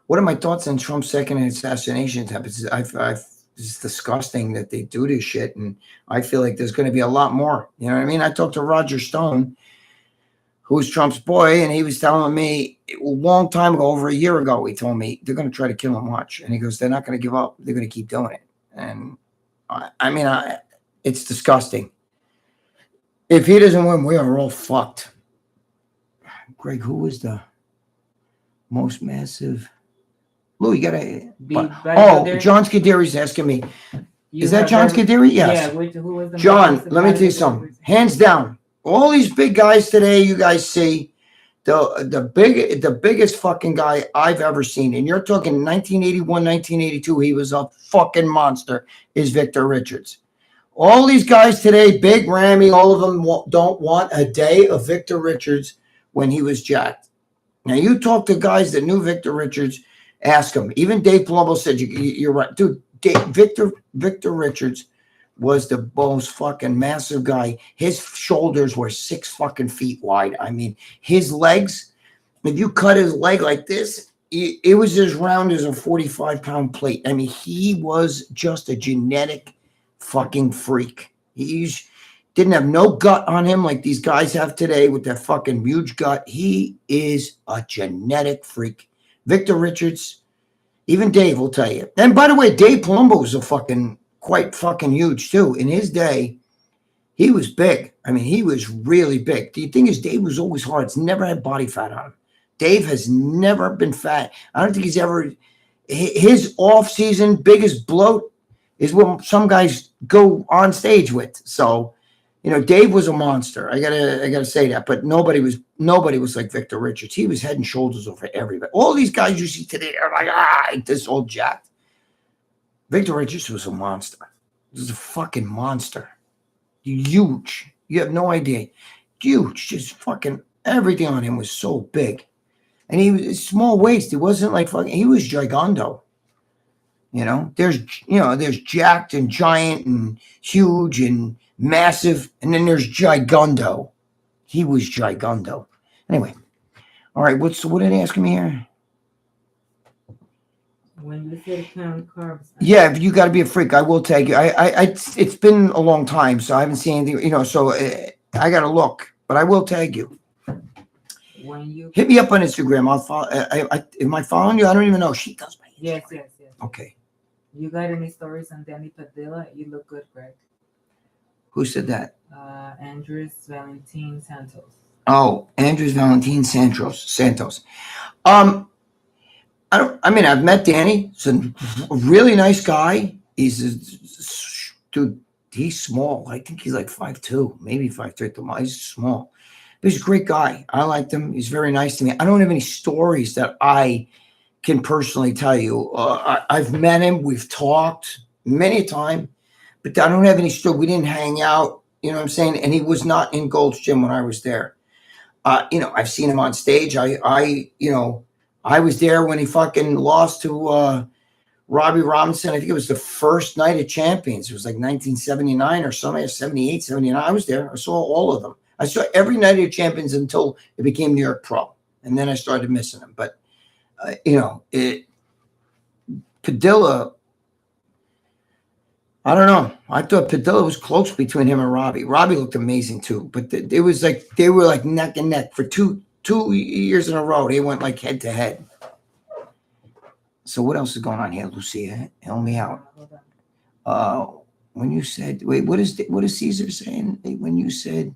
What are my thoughts on Trump's second assassination attempt? It's disgusting that they do this shit, and I feel like there's going to be a lot more. You know what I mean? I talked to Roger Stone, who's Trump's boy, and he was telling me a long time ago, over a year ago, he told me they're going to try to kill him. Watch, and he goes, they're not going to give up. They're going to keep doing it. And it's disgusting. If he doesn't win, we are all fucked. Greg, who was the most massive? Lou, you gotta. John Scuderi's asking me. Is that John Scuderi? Yes. Yeah. Who was the John, let me tell you something. Hands down, all these big guys today, you guys see, the biggest fucking guy I've ever seen, and you're talking 1981, 1982. He was a fucking monster. Is Victor Richards. All these guys today, Big Ramy, all of them don't want a day of Victor Richards when he was jacked. Now, you talk to guys that knew Victor Richards, ask him. Even Dave Palumbo said, you're right. Dude, Victor Richards was the most fucking massive guy. His shoulders were 6 fucking feet wide. I mean, his legs, if you cut his leg like this, it was as round as a 45-pound plate. I mean, he was just a genetic fucking freak. He didn't have no gut on him like these guys have today with that fucking huge gut. He is a genetic freak. Victor Richards, even Dave will tell you. And by the way, Dave Palumbo was quite fucking huge too. In his day, he was big. I mean, he was really big. The thing is, Dave was always hard. He's never had body fat on him. Dave has never been fat. I don't think he's ever. His off-season biggest bloat is what some guys go on stage with. So, you know, Dave was a monster. I gotta say that. But nobody was like Victor Richards. He was head and shoulders over everybody. All these guys you see today are like, this old jacked. Victor Richards was a monster. He was a fucking monster. Huge. You have no idea. Huge. Just fucking everything on him was so big. And he was small waist. He wasn't like fucking, he was giganto. You know, there's jacked and giant and huge and massive, and then there's gigundo. He was gigundo. Anyway, all right. What are they asking me here? When you said count carbs. Yeah, you got to be a freak. I will take you. It's been a long time, so I haven't seen anything. You know, so I got to look, but I will tag you. When you hit me up on Instagram, I'll follow. Am I following you? I don't even know. She does my Instagram. Yes. Okay. You got any stories on Danny Padilla? You look good, Greg. Who said that? Andres Valentin Santos. Oh, Andres Valentin Santos. I've met Danny. He's a really nice guy. Dude, he's small. I think he's like 5'2", maybe 5'3". He's small. But he's a great guy. I liked him. He's very nice to me. I don't have any stories that I can personally tell you. I've met him. We've talked many a time, but I don't have any story. We didn't hang out. You know what I'm saying? And he was not in Gold's Gym when I was there. You know, I've seen him on stage. You know, I was there when he fucking lost to Robbie Robinson. I think it was the first night of Champions. It was like 1979 or something, 78, 79. I was there. I saw all of them. I saw every night of Champions until it became New York Pro. And then I started missing him. But, you know, Padilla, I don't know. I thought Padilla was close between him and Robbie. Robbie looked amazing too. But it was like they were like neck and neck for two years in a row. They went like head to head. So what else is going on here, Lucia? Help me out. When you said, wait, what is Caesar saying? When you said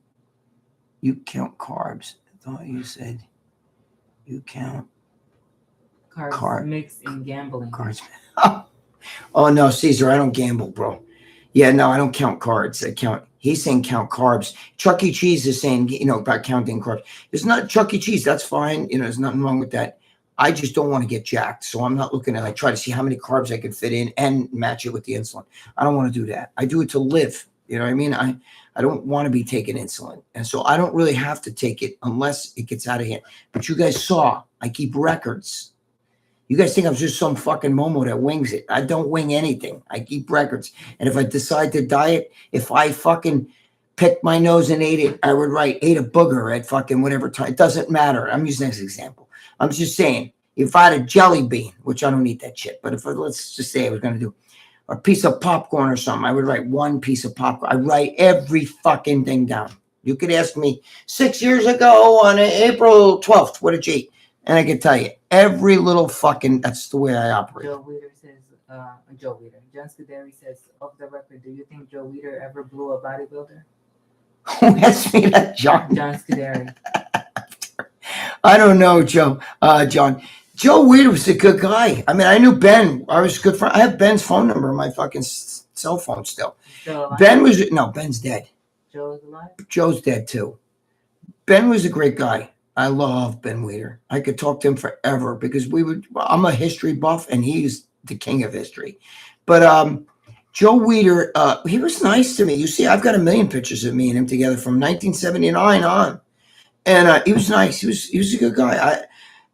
you count carbs, I thought you said you count carbs mixed in gambling. Cards. Oh no, Caesar, I don't gamble, bro. Yeah, no, I don't count cards. He's saying count carbs. Chuck E. Cheese is saying, you know, about counting carbs. It's not Chuck E. Cheese. That's fine. You know, there's nothing wrong with that. I just don't want to get jacked. So I'm not looking at, I try to see how many carbs I can fit in and match it with the insulin. I don't want to do that. I do it to live. You know what I mean? I don't want to be taking insulin. And so I don't really have to take it unless it gets out of hand. But you guys saw, I keep records. You guys think I'm just some fucking Momo that wings it. I don't wing anything. I keep records. And if I decide to diet, if I fucking picked my nose and ate it, I would write, ate a booger at fucking whatever time. It doesn't matter. I'm using this example. I'm just saying, if I had a jelly bean, which I don't eat that shit, but if let's just say I was going to do a piece of popcorn or something, I would write one piece of popcorn. I write every fucking thing down. You could ask me 6 years ago on April 12th, what did you eat? And I can tell you every little fucking, that's the way I operate. Joe Weider says, John Scuderi says, off the record, do you think Joe Weider ever blew a bodybuilder? Who asked me that, John? John Scuderi. I don't know, Joe. John. Joe Weider was a good guy. I mean, I knew Ben. I was a good friend. I have Ben's phone number on my fucking cell phone still. Ben's dead. Joe's alive? Joe's dead too. Ben was a great guy. I love Ben Weider. I could talk to him forever because I'm a history buff and he's the king of history. But Joe Weider, he was nice to me. You see, I've got a million pictures of me and him together from 1979 on. And he was nice. He was a good guy.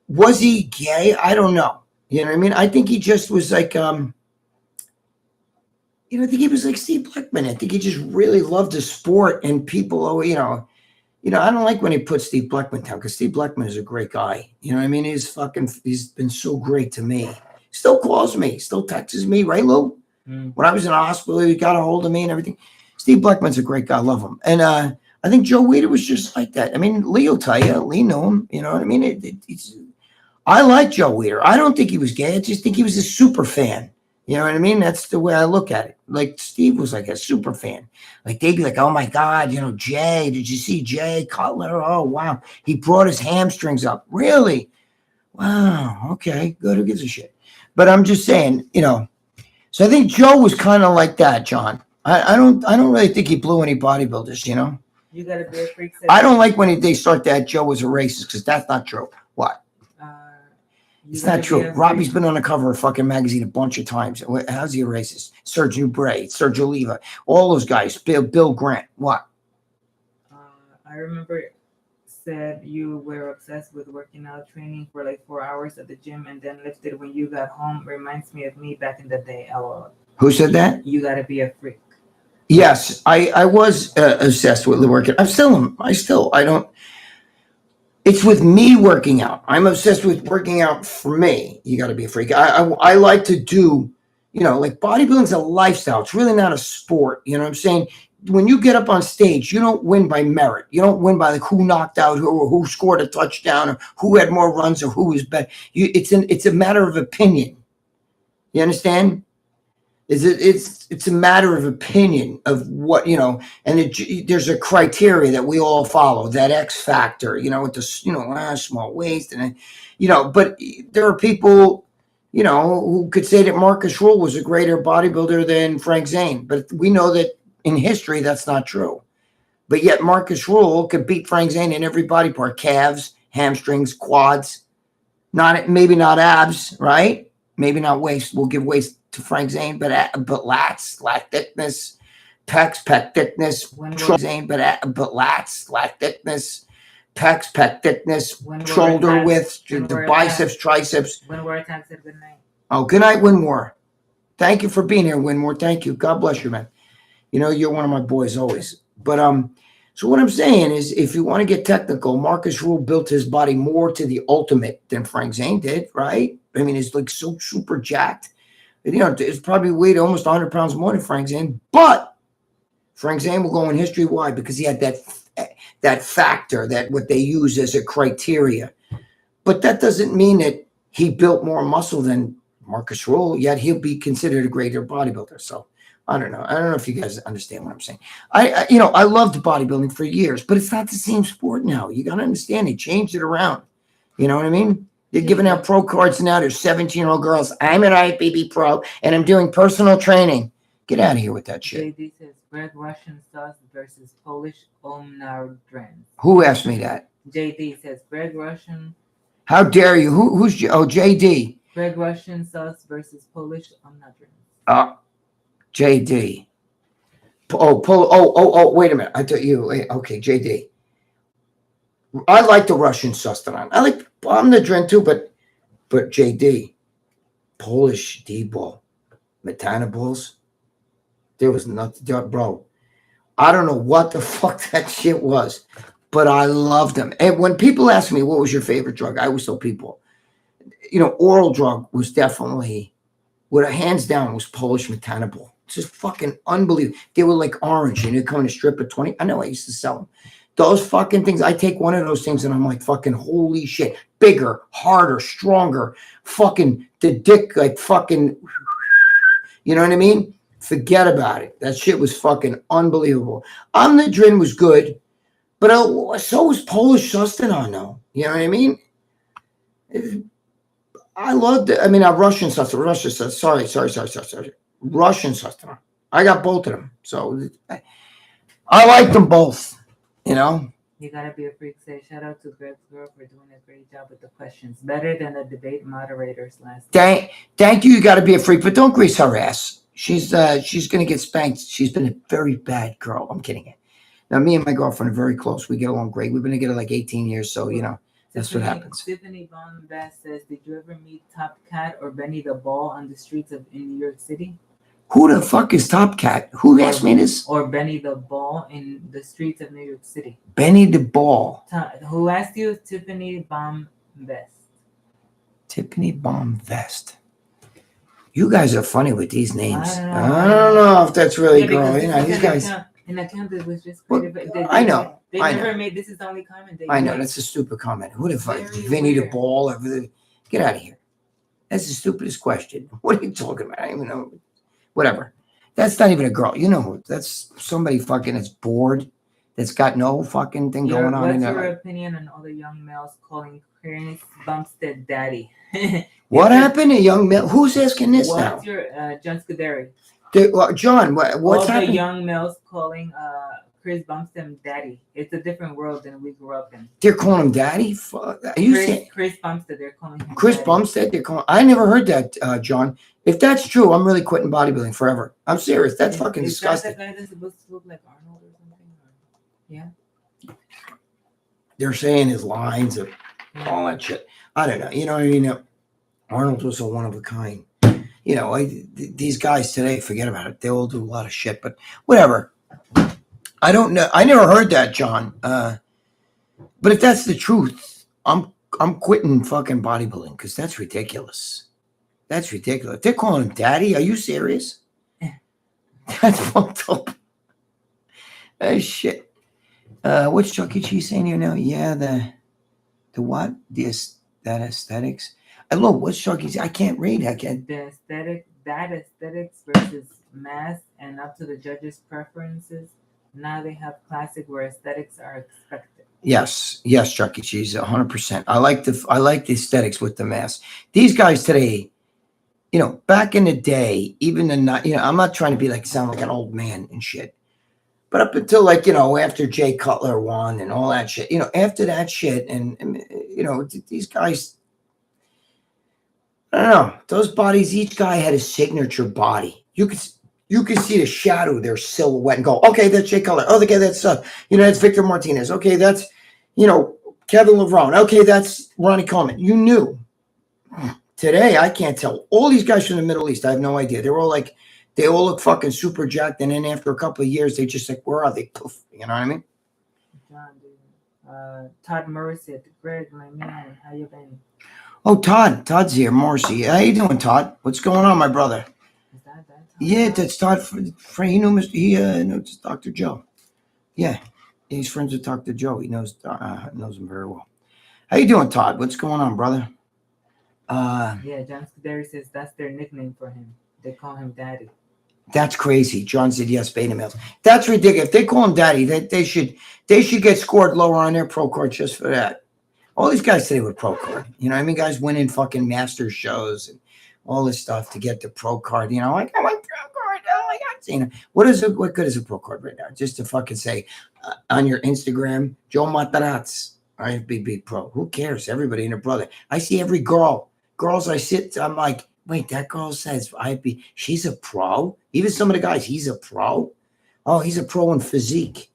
Was he gay? I don't know. You know what I mean? I think he just was like, I think he was like Steve Blackman. I think he just really loved the sport and people, you know, I don't like when he put Steve Blackman down because Steve Blackman is a great guy. You know what I mean? He's been so great to me. Still calls me, still texts me, right, Lou? When I was in the hospital, he got a hold of me and everything. Steve Blackman's a great guy. I love him. And I think Joe Weider was just like that. I mean, Lee will tell you. Lee knew him. You know what I mean? I like Joe Weider. I don't think he was gay. I just think he was a super fan. You know what I mean? That's the way I look at it. Like Steve was like a super fan. Like they'd be like, oh my God, you know, Jay, did you see Jay Cutler? Oh, wow. He brought his hamstrings up. Really? Wow. Okay. Good. Who gives a shit? But I'm just saying, you know, so I think Joe was kind of like that, John. I don't really think he blew any bodybuilders, you know? You gotta be a freak. I don't like when they start that Joe was a racist because that's not true. What? It's not true. Robbie's been on the cover of fucking magazine a bunch of times. How's he a racist? Serge Nubret, Serge Oliva, all those guys. Bill Grant. What? I remember said you were obsessed with working out, training for like 4 hours at the gym, and then lifted when you got home. Reminds me of me back in the day. LOL. Who said that? You gotta be a freak. Yes, I was obsessed with the workout. I don't. It's with me working out. I'm obsessed with working out for me. You got to be a freak. I like to do, you know, like bodybuilding's a lifestyle. It's really not a sport. You know what I'm saying? When you get up on stage, you don't win by merit. You don't win by like who knocked out who, or who scored a touchdown, or who had more runs, or who was better. It's a matter of opinion. You understand? It's a matter of opinion of what, you know, and there's a criteria that we all follow, that X factor, you know, with the, you know, small waist, and, you know, but there are people, you know, who could say that Marcus Rule was a greater bodybuilder than Frank Zane, but we know that in history that's not true. But yet Marcus Rule could beat Frank Zane in every body part: calves, hamstrings, quads, maybe not abs, right? Maybe not waist. We'll give waist to Frank Zane, but lat thickness, pecs, pec thickness, but lats, lat thickness, pecs, pec thickness, shoulder width, the biceps, triceps. Winmore said good night. Oh, good night, Winmore. Thank you for being here, Winmore. Thank you. God bless you, man. You know, you're one of my boys always. But so what I'm saying is, if you want to get technical, Marcus Rule built his body more to the ultimate than Frank Zane did, right? I mean, it's like so super jacked. You know, it's probably weighed almost 100 pounds more than Frank Zane. But Frank Zane will go in history. Why? Because he had that factor, that what they use as a criteria. But that doesn't mean that he built more muscle than Marcus Rule, yet he'll be considered a greater bodybuilder. So I don't know. I don't know if you guys understand what I'm saying. I loved bodybuilding for years, but it's not the same sport now. You got to understand, they changed it around. You know what I mean? They're giving out pro cards now. There's 17-year-old girls. I'm an IFBB pro, and I'm doing personal training. Get out of here with that shit. JD says red Russian sauce versus Polish omnadren. Who asked me that? JD says red Russian. How dare you? Who's JD? Red Russian sauce versus Polish omnadren. JD. Oh, wait a minute. I thought you. Okay, JD. I like the Russian sustenance. I like omnadren too, but JD. Polish D-ball. Metanables. There was nothing, bro. I don't know what the fuck that shit was, but I loved them. And when people ask me, what was your favorite drug? I always tell people, oral drug was definitely, with a hands down, was Polish Metanabol. It's just fucking unbelievable. They were like orange, and they come in a strip of 20. I know I used to sell them. Those fucking things, I take one of those things and I'm like, fucking holy shit. Bigger, harder, stronger. Fucking the dick, like fucking, you know what I mean? Forget about it. That shit was fucking unbelievable. Omnadren was good, but so was Polish sustenance, though. You know what I mean? I loved it. I mean, Russian sustenance. Sorry. Russian sustenance. I got both of them. So I like them both, You gotta be a freak. Say shout out to Gregg's girl for doing a great job with the questions. Better than the debate moderators last time. Thank you. You gotta be a freak, but don't grease her ass. She's gonna get spanked. She's been a very bad girl. I'm kidding. Now, me and my girlfriend are very close. We get along great. We've been together like 18 years, so that's what happens. Tiffany Von Bass says, "Did you ever meet Top Cat or Benny the Ball on the streets in New York City?" Who the fuck is Top Cat? Who asked me this? Or Benny the Ball in the streets of New York City. Benny the Ball. Who asked you? Tiffany Bomb Vest. Tiffany Bomb Vest. You guys are funny with these names. I don't know if that's really girl. These guys. An account that was just created. I know. They never made. This is the only comment they I know. made. That's a stupid comment. Who the fuck? Vinny the Ball. Get out of here. That's the stupidest question. What are you talking about? I don't even know. Whatever. That's not even a girl. That's somebody fucking that's bored. That's got no fucking thing going on. What's your opinion on all the young males calling Chris Bumstead daddy? What happened to young male? Who's asking this now? What's your John Scuderi? John, what's happening? The young males calling Chris Bumstead daddy. It's a different world than we grew up in. They're calling him daddy? Are you saying Chris Bumstead? They're calling him Chris daddy. Bumstead? They're calling. I never heard that, John. If that's true, I'm really quitting bodybuilding forever. I'm serious. That's fucking disgusting. Is that the guy that's supposed to look like Arnold or something? Yeah. They're saying his lines of all that shit. I don't know. You know what I mean? Arnold was a one of a kind. These guys today, forget about it. They all do a lot of shit, but whatever. I don't know. I never heard that, John. But if that's the truth, I'm quitting fucking bodybuilding because that's ridiculous. That's ridiculous. They're calling him daddy. Are you serious? That's fucked up. Shit. What's Chuck E. Cheese saying here now? Yeah, the what? That aesthetics. Look, what's Chuck E. Cheese? I can't read. That aesthetics versus mass and up to the judges' preferences. Now they have classic where aesthetics are expected. Yes, Chuck E. Cheese, 100%. I like the aesthetics with the mass. These guys today, back in the day, even I'm not trying to sound like an old man and shit, but up until after Jay Cutler won and all that shit, after that shit, and these guys, I don't know, those bodies, each guy had a signature body. You you can see the shadow of their silhouette and go, okay, that's Jay Cutler. Oh, okay, that's that's Victor Martinez. Okay, that's Kevin Levrone. Okay, that's Ronnie Coleman. You knew. Today, I can't tell. All these guys from the Middle East, I have no idea. They're all like, they all look fucking super jacked, and then after a couple of years, they just like, where are they? Poof. You know what I mean? John, Todd Murray said, Greg, my man, how you been? Oh, Todd's here, Morrissey. How you doing, Todd? What's going on, my brother? Is that Todd? Yeah, that's Todd. He knows Dr. Joe. Yeah, he's friends with Dr. Joe. He knows him very well. How you doing, Todd? What's going on, brother? Yeah, John Scuderi says that's their nickname for him. They call him Daddy. That's crazy. John said yes, beta males. That's ridiculous. If they call him Daddy, they should get scored lower on their pro card just for that. All these guys today with pro card. You know what I mean? Guys winning fucking master shows and all this stuff to get the pro card. Like, I want pro card. Oh my God. What good is a pro card right now? Just to fucking say on your Instagram, Joe Matarazzi, IFBB pro. Who cares? Everybody and their brother. I see every girls I sit, I'm like, wait, that girl says she's a pro? Even some of the guys, he's a pro? Oh, he's a pro in physique.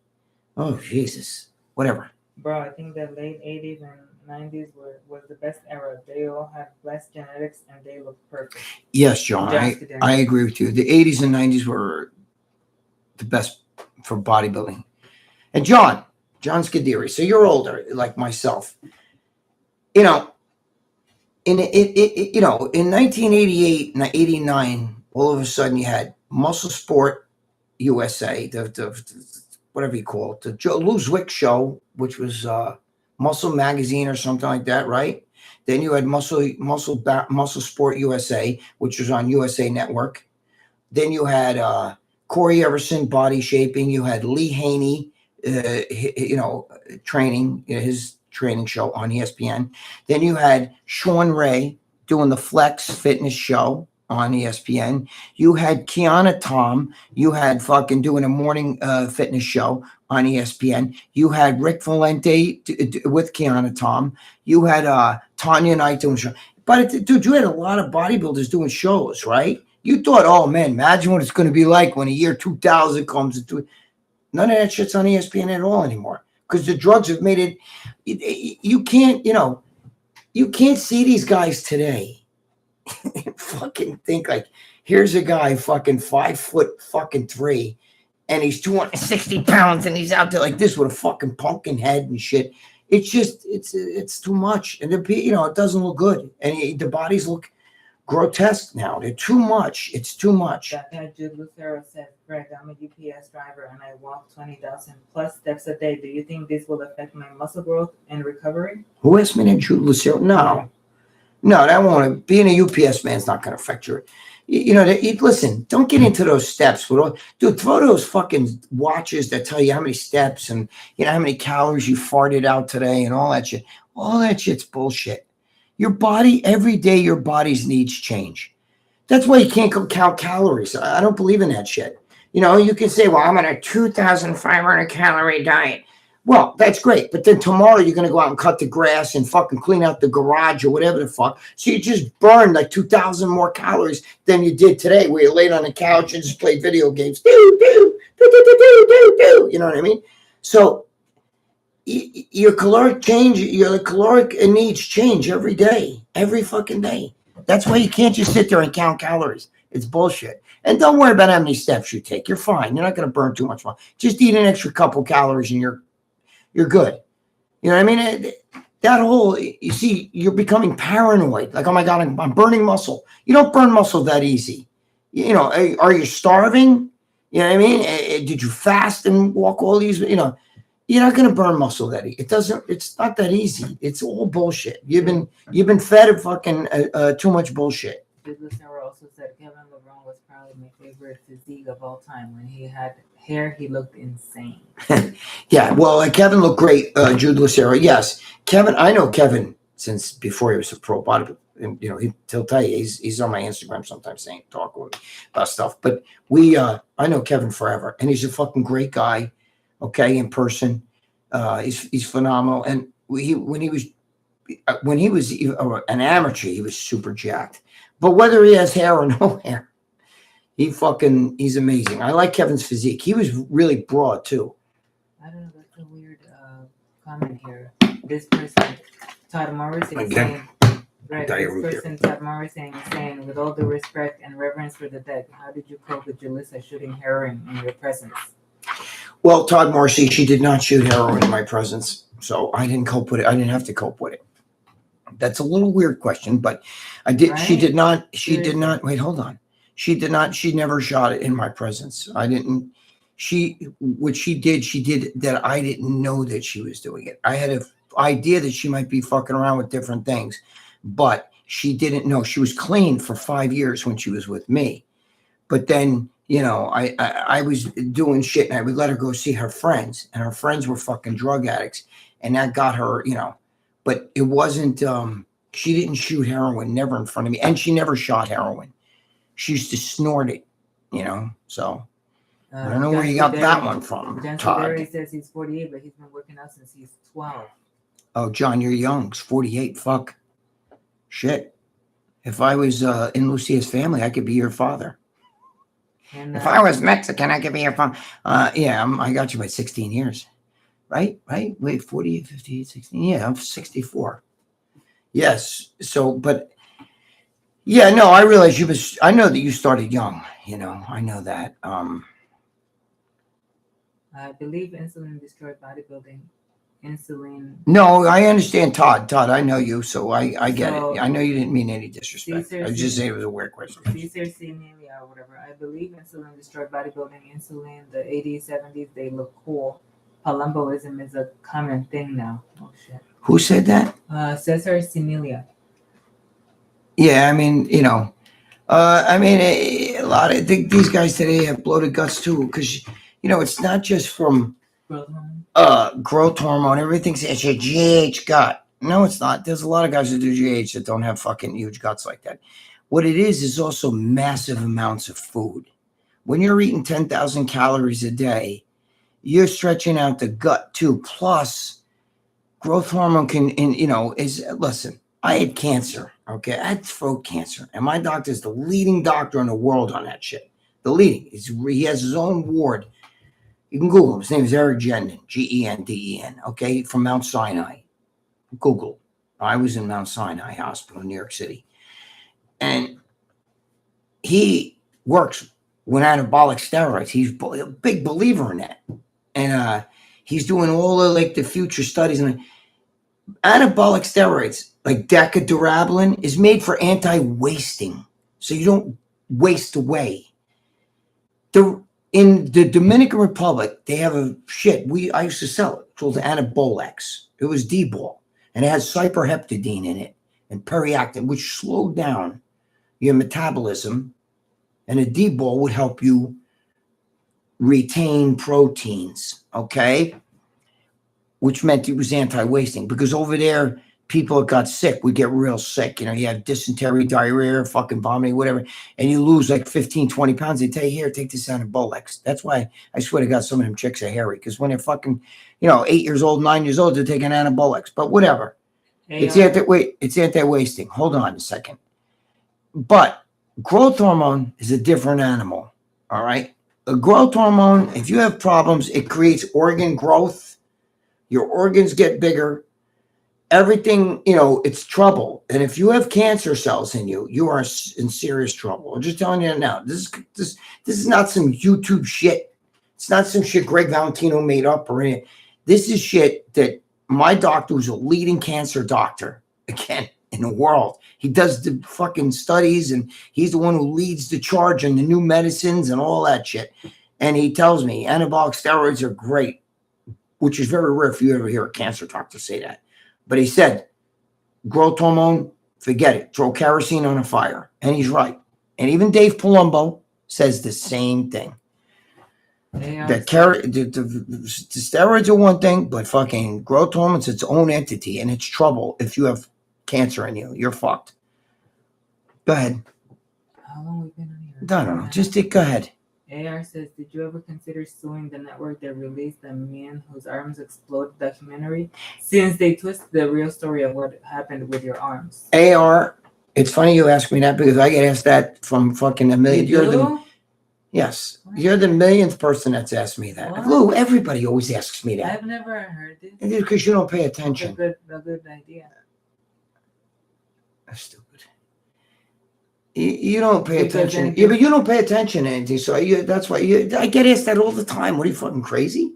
Oh, Jesus. Whatever. Bro, I think the late 80s and 90s was the best era. They all had blessed genetics and they looked perfect. Yes, John, I agree with you. The 80s and 90s were the best for bodybuilding. And John Scuderi, so you're older, like myself. In 1988 and 89, all of a sudden you had Muscle Sport USA, the whatever you call it, the Lou Zwick show, which was Muscle Magazine or something like that, right? Then you had Muscle Sport USA, which was on USA Network. Then you had Corey Everson, Body Shaping. You had Lee Haney, training, his training show on ESPN. Then you had Sean Ray doing the Flex Fitness show on ESPN. You had Kiana Tom. You had fucking doing a morning fitness show on ESPN. You had Rick Valente with Kiana Tom. You had Tanya Knight doing show. But dude, you had a lot of bodybuilders doing shows, right? You thought, oh man, imagine what it's going to be like when the year 2000 comes into it. None of that shit's on ESPN at all anymore. Because the drugs have made it, you can't see these guys today fucking think like, here's a guy fucking 5'3" and he's 260 pounds and he's out there like this with a fucking pumpkin head and shit. It's just, it's too much. And it doesn't look good. And the bodies look grotesque now. They're too much. It's too much. That guy Jude Lucero said, Greg, I'm a UPS driver and I walk 20,000 plus steps a day. Do you think this will affect my muscle growth and recovery? Who asked me that, Jude Lucero? No, that won't. Being a UPS man is not going to affect your. Listen, don't get into those steps. Dude, throw those fucking watches that tell you how many steps and how many calories you farted out today and all that shit. All that shit's bullshit. Your body, every day, your body's needs change. That's why you can't go count calories. I don't believe in that shit. You can say, well, I'm on a 2,500 calorie diet. Well, that's great. But then tomorrow you're going to go out and cut the grass and fucking clean out the garage or whatever the fuck. So you just burn like 2,000 more calories than you did today where you laid on the couch and just played video games. Do. You know what I mean? So your caloric needs change every day, every fucking day. That's why you can't just sit there and count calories. It's bullshit. And don't worry about how many steps you take. You're fine. You're not going to burn too much. Just eat an extra couple calories and you're good. You know what I mean? That whole, you see, you're becoming paranoid. Like, oh my God, I'm burning muscle. You don't burn muscle that easy. Are you starving? You know what I mean? Did you fast and walk all these, You're not going to burn muscle that easy. It's not that easy. It's all bullshit. You've been fed a fucking too much bullshit. The listener also said Kevin Levrone was probably my favorite physique of all time. When he had hair, he looked insane. Yeah, well, Kevin looked great. Jude Lucero, yes. Kevin, I know Kevin since before he was a pro bodybuilder. And, he'll tell you he's on my Instagram sometimes talk with me about stuff. But I know Kevin forever, and he's a fucking great guy. Okay, in person, he's phenomenal. And when he was an amateur, he was super jacked. But whether he has hair or no hair, He's amazing. I like Kevin's physique. He was really broad too. I don't know. That's a weird comment here. This person, Todd Morrison, saying, right, this person, Todd Morrison, is saying, with all due respect and reverence for the dead, how did you cope with Julissa shooting heroin in your presence? Well, Todd Morrissey, she did not shoot heroin in my presence, so I didn't cope with it. I didn't have to cope with it. That's a little weird question, but I did. Right? She did not. She did not. Wait, hold on. She did not. She never shot it in my presence. I didn't. What she did that I didn't know that she was doing it. I had an idea that she might be fucking around with different things, but she didn't know. She was clean for 5 years when she was with me, but then, you know, I was doing shit, and I would let her go see her friends, and her friends were fucking drug addicts, and that got her, you know. But it wasn't. She didn't shoot heroin, never in front of me, and she never shot heroin. She used to snort it, you know. So I don't know where you got that one from. Todd says he's 48, but he's been working out since he's 12. Oh, John, you're young. It's 48. Fuck. Shit. If I was in Lucia's family, I could be your father. And, if I was Mexican, I could be your father. Yeah, I got you by 16 years. Right? Wait, 48, 58, 16. Yeah, I'm 64. Yes. So, but yeah, no, I realize I know that you started young, you know, I know that. I believe insulin destroyed bodybuilding. Insulin. No, I understand, Todd. I know you, so I get it. I know you didn't mean any disrespect. I was just saying it was a weird question. Caesar Senilia or whatever. I believe insulin destroyed bodybuilding. Insulin, the 80s, 70s, they look cool. Palumboism is a common thing now. Oh shit. Who said that? Cesar Senilia. Yeah, I mean, you know, a lot of these guys today have bloated guts too, because, you know, it's not just from growth hormone. Everything's it's your GH gut. No, it's not. There's a lot of guys that do GH that don't have fucking huge guts like that. What it is also massive amounts of food. When you're eating 10,000 calories a day, you're stretching out the gut too. Plus, growth hormone listen, I had cancer, okay? I had throat cancer, and my doctor is the leading doctor in the world on that shit. The leading. He has his own ward. You can Google him. His name is Eric Genden, Genden, okay, from Mount Sinai. Google. I was in Mount Sinai Hospital in New York City. And he works with anabolic steroids. He's a big believer in that. And he's doing all the future studies. And anabolic steroids, like decadurabolin, is made for anti-wasting. So you don't waste away. In the Dominican Republic, they have I used to sell it. It's called Anabolex. It was D-ball. And it has cyperheptadine in it and periactin, which slowed down your metabolism. And a D-ball would help you retain proteins, okay? Which meant it was anti-wasting, because over there, people that got sick would get real sick. You know, you have dysentery, diarrhea, fucking vomiting, whatever, and you lose like 15, 20 pounds. They tell you, here, take this Anabolex. That's why I swear to God, some of them chicks are hairy, because when they're fucking, 8 years old, 9 years old, they're taking Anabolex. But whatever. It's anti-wasting. Hold on a second. But growth hormone is a different animal, all right? A growth hormone, if you have problems, it creates organ growth. Your organs get bigger. Everything, it's trouble. And if you have cancer cells in you, you are in serious trouble. I'm just telling you now. This is not some YouTube shit. It's not some shit Greg Valentino made up or anything. This is shit that my doctor, who's a leading cancer doctor, again, in the world. He does the fucking studies, and he's the one who leads the charge on the new medicines and all that shit. And he tells me anabolic steroids are great, which is very rare if you ever hear a cancer doctor say that. But he said, growth hormone, forget it. Throw kerosene on a fire. And he's right. And even Dave Palumbo says the same thing. The steroids are one thing, but fucking growth hormone's its own entity, and it's trouble if you have cancer in you. You're fucked. Go ahead. How long have we been on here? I don't know. Just go ahead. AR says, did you ever consider suing the network that released the Man Whose Arms Exploded documentary, since they twisted the real story of what happened with your arms? AR, it's funny you ask me that, because I get asked that from fucking a million. Yes. You're the millionth person that's asked me that. What? Lou, everybody always asks me that. I've never heard this. It's because you don't pay attention. It's a good idea. That's stupid. You don't pay attention. Yeah, but you don't pay attention to anything. So that's why I get asked that all the time. What are you, fucking crazy?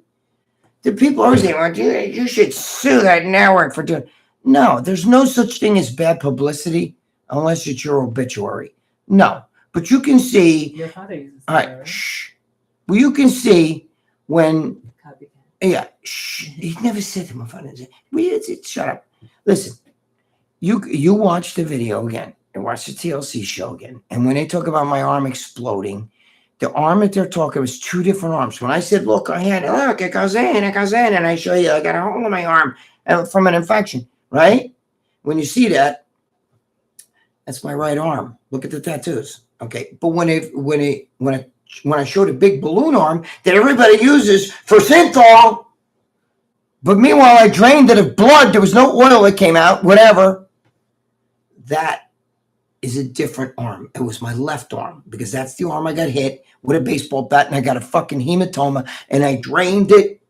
The people always say, well, you should sue that network for doing. No, there's no such thing as bad publicity unless it's your obituary. No, but you can see. Your father uses. All right, shh. Well, you can see when. Yeah, shh. He never said to my father. Shut up. Listen, you watch the video again and watch the TLC show again, and when they talk about my arm exploding, the arm that they're talking was two different arms. When I said, look, it goes in, and I show you, I got a hole in my arm from an infection, right? When you see that, that's my right arm. Look at the tattoos, okay? But when I showed a big balloon arm that everybody uses for synthol, but meanwhile I drained it of blood, there was no oil that came out, whatever, that is a different arm. It was my left arm because that's the arm I got hit with a baseball bat and I got a fucking hematoma and I drained it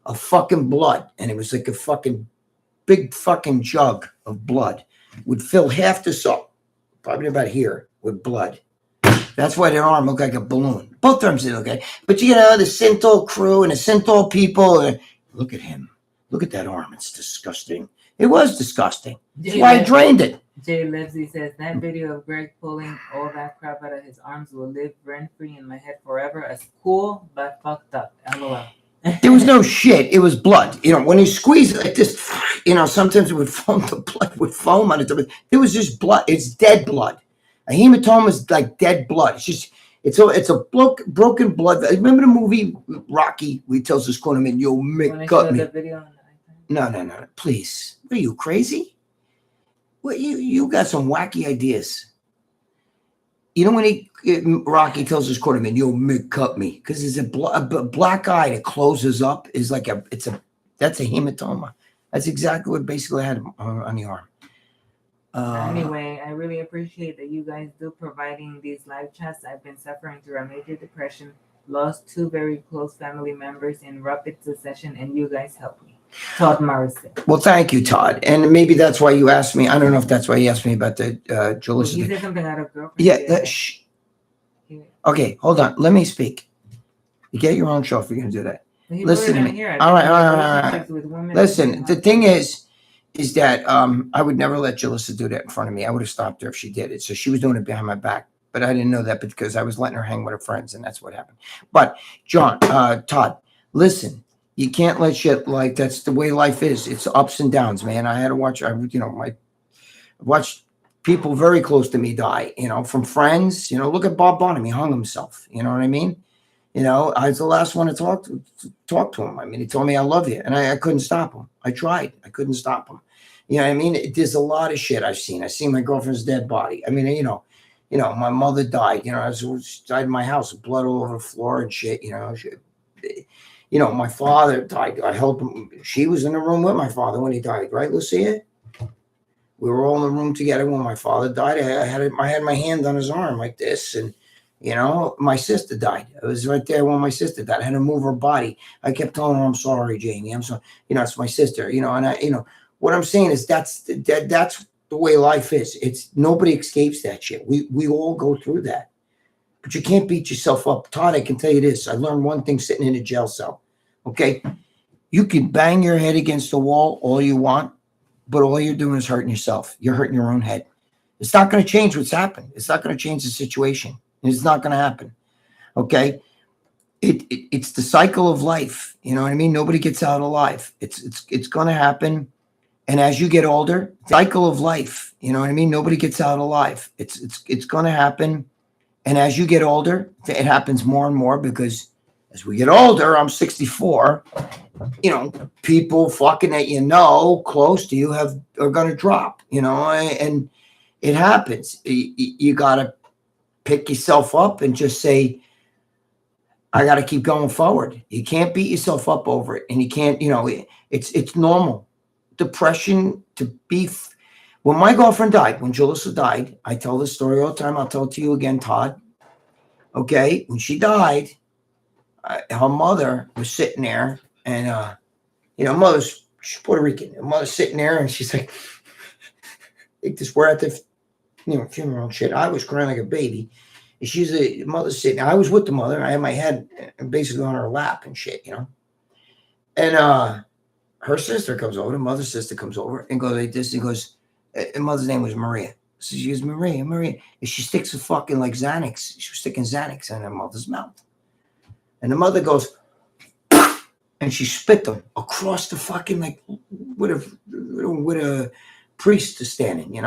of fucking blood. And it was like a fucking big fucking jug of blood. Would fill half the soul, probably about here, with blood. That's why their arm looked like a balloon. Both arms did okay. But you know, the Synthol crew and the Synthol people, look at him. Look at that arm. It's disgusting. It was disgusting. That's why I drained it. Jay Livesey says, that video of Greg pulling all that crap out of his arms will live rent-free in my head forever as cool but fucked up. LOL. There was no shit. It was blood. You know, when you squeeze it like this, you know, sometimes it would foam, the blood would foam on it. It was just blood. It's dead blood. A hematoma is like dead blood. It's a broken blood. Remember the movie Rocky? Where he tells his cornerman, yo, Mick, cut me. No. Please. Are you crazy? Well, you got some wacky ideas. You know when Rocky tells his quarterman, "Yo, Mick, cut me," because there's a black eye that closes up is like that's a hematoma. That's exactly what basically I had on the arm. Anyway, I really appreciate that you guys do providing these live chats. I've been suffering through a major depression, lost 2 very close family members in rapid succession, and you guys helped me. Todd Morrison. Well, thank you, Todd. And maybe that's why you asked me. I don't know if that's why you asked me about the Julius. You said something out of girlfriend. Yeah. Okay, hold on. Let me speak. You get your own show if you're going to do that. Listen to me. All right. Listen, the thing is that I would never let Jalissa do that in front of me. I would have stopped her if she did it. So she was doing it behind my back. But I didn't know that because I was letting her hang with her friends, and that's what happened. But, Todd, listen. You can't let shit like that's the way life is. It's ups and downs, man. I had to watch, I watched people very close to me die, from friends. Look at Bob Bonham. He hung himself. You know what I mean? I was the last one to talk to him. I mean, he told me I love you, and I couldn't stop him. I tried. I couldn't stop him. You know what I mean? There's a lot of shit I've seen. I've seen my girlfriend's dead body. I mean, my mother died. I died in my house, blood all over the floor and shit. My father died. I helped him. She was in the room with my father when he died, right, Lucia? We were all in the room together when my father died. I had my hand on his arm like this, and my sister died. I was right there when my sister died. I had to move her body. I kept telling her, "I'm sorry, Jamie. I'm sorry." It's my sister. And what I'm saying is that's the way life is. It's nobody escapes that shit. We all go through that. But you can't beat yourself up. Todd, I can tell you this. I learned one thing sitting in a jail cell. Okay? You can bang your head against the wall all you want, but all you're doing is hurting yourself. You're hurting your own head. It's not going to change what's happened. It's not going to change the situation. It's not going to happen. Okay? It's the cycle of life. You know what I mean? Nobody gets out alive. It's going to happen. And as you get older, cycle of life. You know what I mean? Nobody gets out alive. It's going to happen. And as you get older, it happens more and more because as we get older, I'm 64, people fucking that close to you are going to drop, and it happens. You got to pick yourself up and just say, I got to keep going forward. You can't beat yourself up over it. And you can't, it's normal. Depression when my girlfriend died, when Julissa died, I tell this story all the time. I'll tell it to you again, Todd. Okay, when she died, her mother was sitting there, and she's Puerto Rican. Her mother's sitting there, and she's like, we're at the funeral and shit. I was crying like a baby. She's the mother's sitting. I was with the mother. I had my head basically on her lap and shit, And her sister comes over. The mother's sister comes over and goes like this. And goes, the mother's name was Maria. So she goes, Maria. And she sticks a fucking like Xanax. She was sticking Xanax in her mother's mouth. And the mother goes, and she spit them across the fucking like with a priest standing,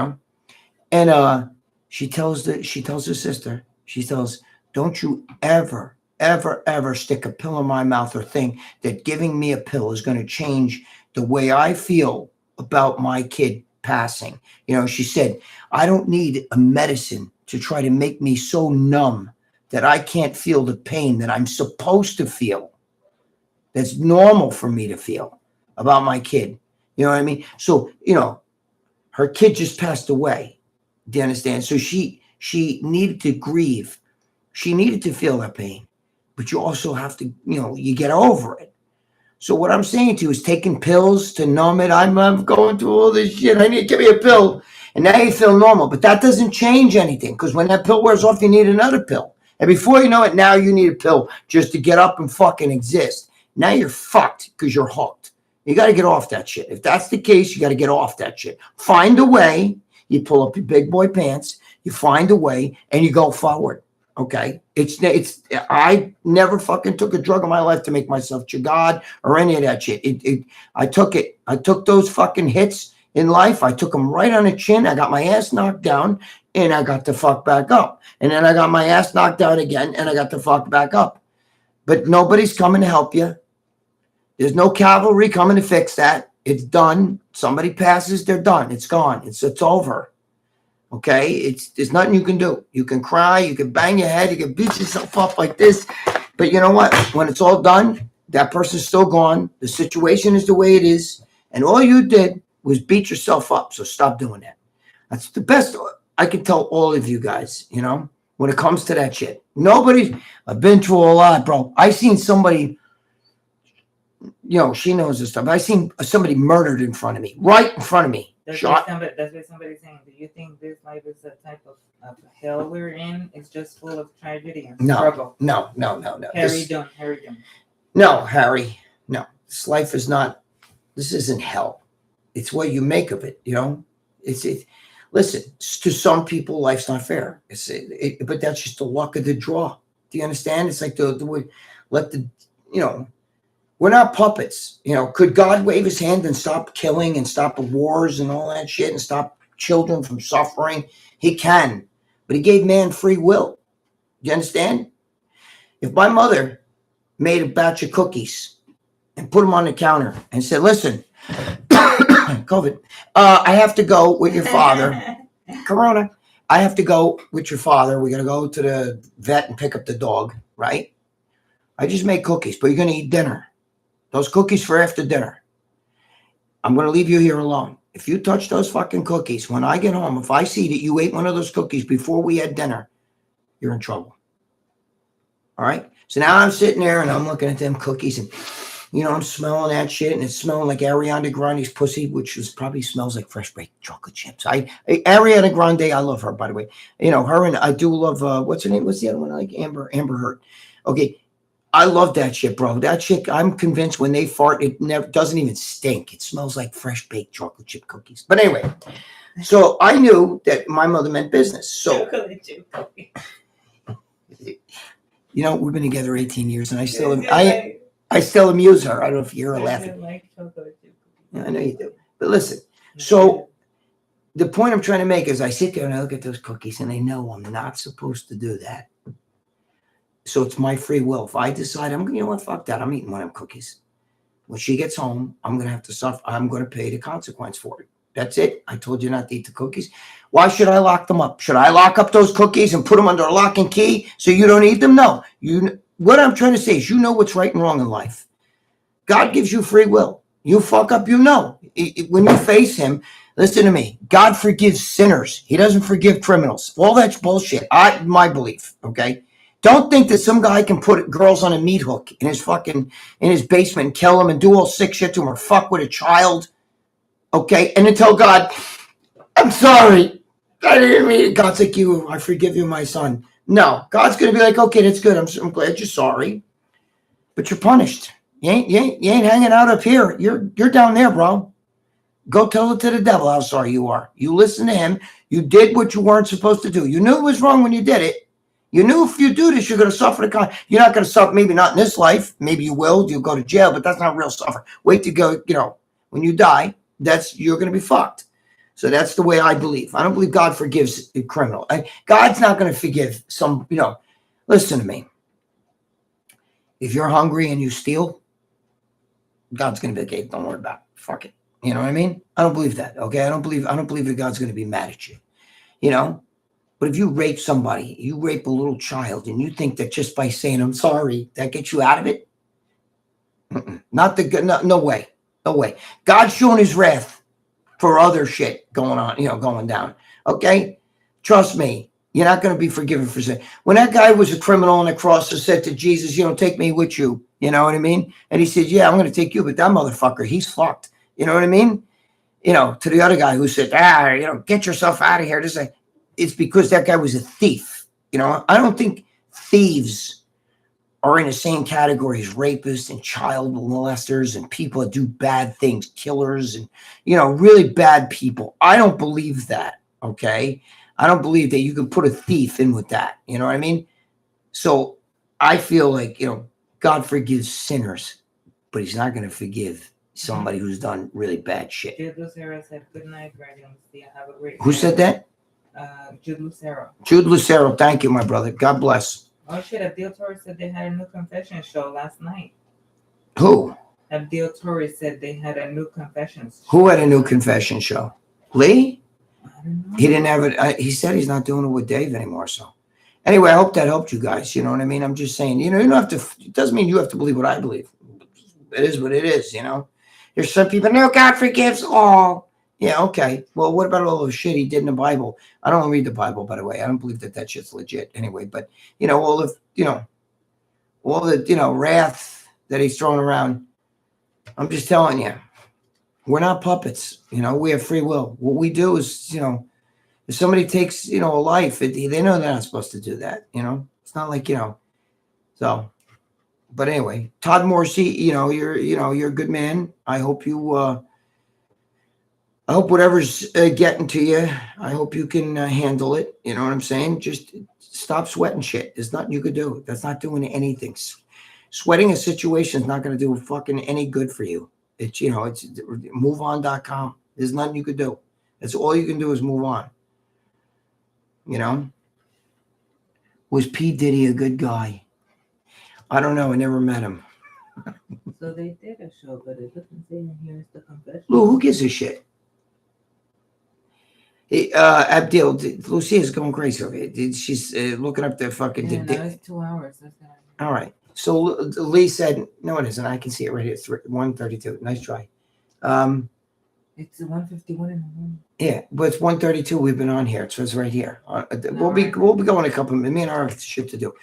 And she tells her sister, don't you ever, ever, ever stick a pill in my mouth or think that giving me a pill is going to change the way I feel about my kid passing. She said, I don't need a medicine to try to make me so numb that I can't feel the pain that I'm supposed to feel. That's normal for me to feel about my kid. You know what I mean? So, her kid just passed away. Do you understand? So she needed to grieve. She needed to feel that pain. But you also have to, you get over it. So what I'm saying to you is taking pills to numb it. I'm going through all this shit. I need to give me a pill. And now you feel normal. But that doesn't change anything, because when that pill wears off, you need another pill. And before you know it, now you need a pill just to get up and fucking exist. Now you're fucked because you're hooked. You got to get off that shit. If that's the case, you got to get off that shit. Find a way. You pull up your big boy pants. You find a way and you go forward. Okay. I never fucking took a drug in my life to make myself chagad or any of that shit. I took those fucking hits in life. I took them right on the chin. I got my ass knocked down and I got the fuck back up. And then I got my ass knocked down again and I got the fuck back up. But nobody's coming to help you. There's no cavalry coming to fix that. It's done. Somebody passes, they're done. It's gone. It's over. Okay? There's nothing you can do. You can cry, you can bang your head, you can beat yourself up like this. But you know what? When it's all done, that person's still gone. The situation is the way it is. And all you did was beat yourself up. So stop doing that. That's the best I can tell all of you guys, when it comes to that shit. I've been through a lot, bro. I seen somebody, she knows this stuff. I seen somebody murdered in front of me, right in front of me. That's what somebody's saying. Do you think this life is a type of hell we're in? It's just full of tragedy and struggle. No. Harry Dunn. No, Harry. No. This life is not, this isn't hell. It's what you make of it, Listen, to some people, life's not fair. But that's just the luck of the draw. Do you understand? It's like we're not puppets. Could God wave his hand and stop killing and stop wars and all that shit and stop children from suffering? He can, but he gave man free will. Do you understand? If my mother made a batch of cookies and put them on the counter and said, listen, COVID, I have to go with your father. Corona. I have to go with your father. We're going to go to the vet and pick up the dog, right? I just made cookies, but you're going to eat dinner. Those cookies for after dinner. I'm going to leave you here alone. If you touch those fucking cookies, when I get home, if I see that you ate one of those cookies before we had dinner, you're in trouble. All right? So now I'm sitting there and I'm looking at them cookies and, I'm smelling that shit and it's smelling like Ariana Grande's pussy, which probably smells like fresh baked chocolate chips. Ariana Grande, I love her, by the way. Her, and I do love, what's her name? What's the other one? I like Amber Heard. Okay. I love that shit, bro. That shit, I'm convinced when they fart, it never doesn't even stink. It smells like fresh baked chocolate chip cookies. But anyway, so I knew that my mother meant business. So, chocolate chip cookies. We've been together 18 years, and I still amuse her. I don't know if you're laughing. Like chocolate chip cookies. Yeah, I know you do. But listen, so the point I'm trying to make is I sit there and I look at those cookies, and I know I'm not supposed to do that. So it's my free will. If I decide fuck that, I'm eating one of them cookies. When she gets home, I'm going to have to suffer. I'm going to pay the consequence for it. That's it. I told you not to eat the cookies. Why should I lock them up? Should I lock up those cookies and put them under a lock and key so you don't eat them? No. What I'm trying to say is what's right and wrong in life. God gives you free will. You fuck up, when you face him, listen to me. God forgives sinners. He doesn't forgive criminals. All that's bullshit. My belief, okay? Don't think that some guy can put girls on a meat hook in his basement and kill them and do all sick shit to them or fuck with a child. Okay, and then tell God, I'm sorry. I didn't mean it. God's like, I forgive you, my son. No, God's going to be like, okay, that's good. I'm glad you're sorry, but you're punished. You ain't hanging out up here. You're down there, bro. Go tell it to the devil how sorry you are. You listen to him. You did what you weren't supposed to do. You knew it was wrong when you did it. You knew if you do this, you're going to suffer the con. You're not going to suffer, maybe not in this life. Maybe you will. You'll go to jail, but that's not real suffer. Wait to go, when you die, you're going to be fucked. So that's the way I believe. I don't believe God forgives a criminal. God's not going to forgive some, listen to me. If you're hungry and you steal, God's going to be like, hey, don't worry about it. Fuck it. You know what I mean? I don't believe that. Okay. I don't believe that God's going to be mad at you, But if you rape somebody, you rape a little child, and you think that just by saying, I'm sorry, that gets you out of it? No way. No way. God's showing his wrath for other shit going on, going down. Okay? Trust me. You're not going to be forgiven for sin. When that guy was a criminal on the cross and said to Jesus, take me with you. You know what I mean? And he said, yeah, I'm going to take you. But that motherfucker, he's fucked. You know what I mean? To the other guy who said, get yourself out of here. It's because that guy was a thief. I don't think thieves are in the same category as rapists and child molesters and people that do bad things, killers and, really bad people. I don't believe that. Okay. I don't believe that you can put a thief in with that. You know what I mean? So I feel like, God forgives sinners, but he's not going to forgive somebody who's done really bad shit. Jude Lucero said, good night, Greg. Have a great Who said that? Jude Lucero. Jude Lucero. Thank you, my brother. God bless. Oh, shit. Abdul Torres said they had a new confession show last night. Who? Abdul Torres said they had a new confession show. Who had a new confession show? Lee? I don't know. He didn't have it. He said he's not doing it with Dave anymore. So anyway, I hope that helped you guys. You know what I mean? I'm just saying, you don't have to, it doesn't mean you have to believe what I believe. It is what it is, There's some people, no, God forgives all. Yeah, okay. Well, what about all the shit he did in the Bible? I don't read the Bible, by the way. I don't believe that shit's legit anyway. But, all the wrath that he's throwing around, I'm just telling you, we're not puppets. We have free will. What we do is, if somebody takes, a life, they know they're not supposed to do that. It's not like, so. But anyway, Todd Morrissey, you're a good man. I hope I hope whatever's getting to you, I hope you can handle it. You know what I'm saying? Just stop sweating shit. There's nothing you could do. That's not doing anything. Sweating a situation is not going to do fucking any good for you. It's, it's moveon.com. There's nothing you could do. That's all you can do is move on. Was P. Diddy a good guy? I don't know. I never met him. So they did a show, but it doesn't say in here it's the confession. Lou, who gives a shit? Abdil, Lucia's going crazy over here. She's looking up the fucking... Yeah, no, it's 2 hours. All right. So Lee said, no, it isn't. I can see it right here. It's 1:32. Nice try. It's 1:51 in the morning. Yeah, but it's 1:32. We've been on here. So it's right here. We'll be going a couple of minutes. Me and I have shit to do.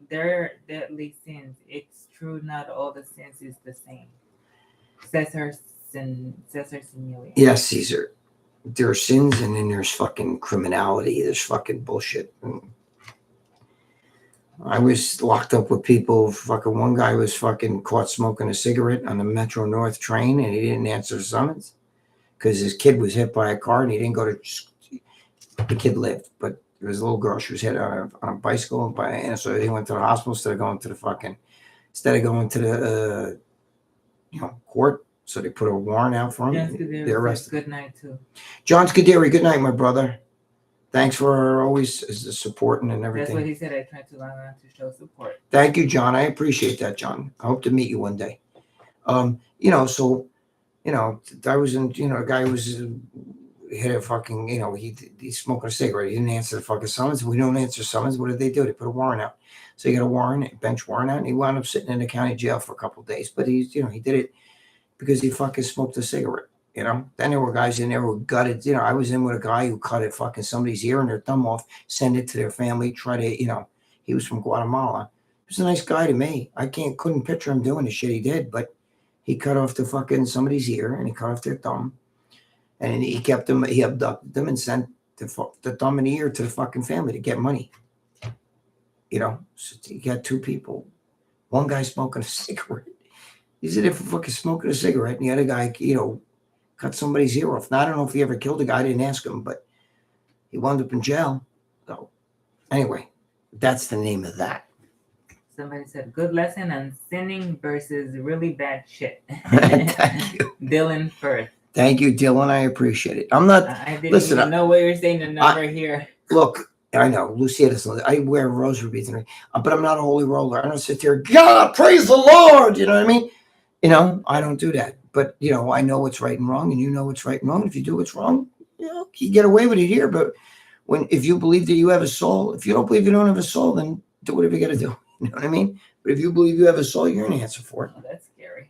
They're deadly sins. It's true. Not all the sins is the same. Cesar Signori. Yes, Caesar. There are sins, and then there's fucking criminality. There's fucking bullshit. I was locked up with people. Fucking one guy was fucking caught smoking a cigarette on the Metro North train, and he didn't answer the summons because his kid was hit by a car, and he didn't go to. The kid lived, but there was a little girl. She was hit on a bicycle, and so he went to the hospital instead of going to the court. So they put a warrant out for him. They arrested. Good night too. John Scuderi, good night, my brother. Thanks for always supporting and everything. That's what he said. I tried to learn how to show support. Thank you, John. I appreciate that, John. I hope to meet you one day. I was in, a guy was hit a fucking, he's smoking a cigarette. He didn't answer the fucking summons. We don't answer summons. What did they do? They put a warrant out. So he got a warrant, bench warrant out, and he wound up sitting in the county jail for a couple of days. But he did it because he fucking smoked a cigarette. Then there were guys in there who gutted. I was in with a guy who cut somebody's ear and their thumb off, send it to their family, try to, He was from Guatemala. He was a nice guy to me. I couldn't picture him doing the shit he did, but he cut off the fucking somebody's ear and he cut off their thumb. And he kept them, he abducted them and sent the thumb and the ear to the fucking family to get money. You know, so you got 2 people. One guy smoking a cigarette. He's in there for fucking smoking a cigarette. And the other guy, you know, cut somebody's ear off. Now, I don't know if he ever killed a guy. I didn't ask him, but he wound up in jail. So anyway, that's the name of that. Somebody said, good lesson on sinning versus really bad shit. Thank you. Dylan Firth. Thank you, Dylan. I appreciate it. I'm not. I didn't even know what you're saying the number here. Look, I know. Lucia doesn't. I wear rosary beads, but I'm not a holy roller. I don't sit there, God, praise the Lord. You know what I mean? You know, I don't do that. But, you know, I know what's right and wrong, and you know what's right and wrong. If you do what's wrong, you know, you get away with it here. But if you believe that you have a soul, if you don't believe you don't have a soul, then do whatever you got to do. You know what I mean? But if you believe you have a soul, you're going to answer for it. Oh, that's scary.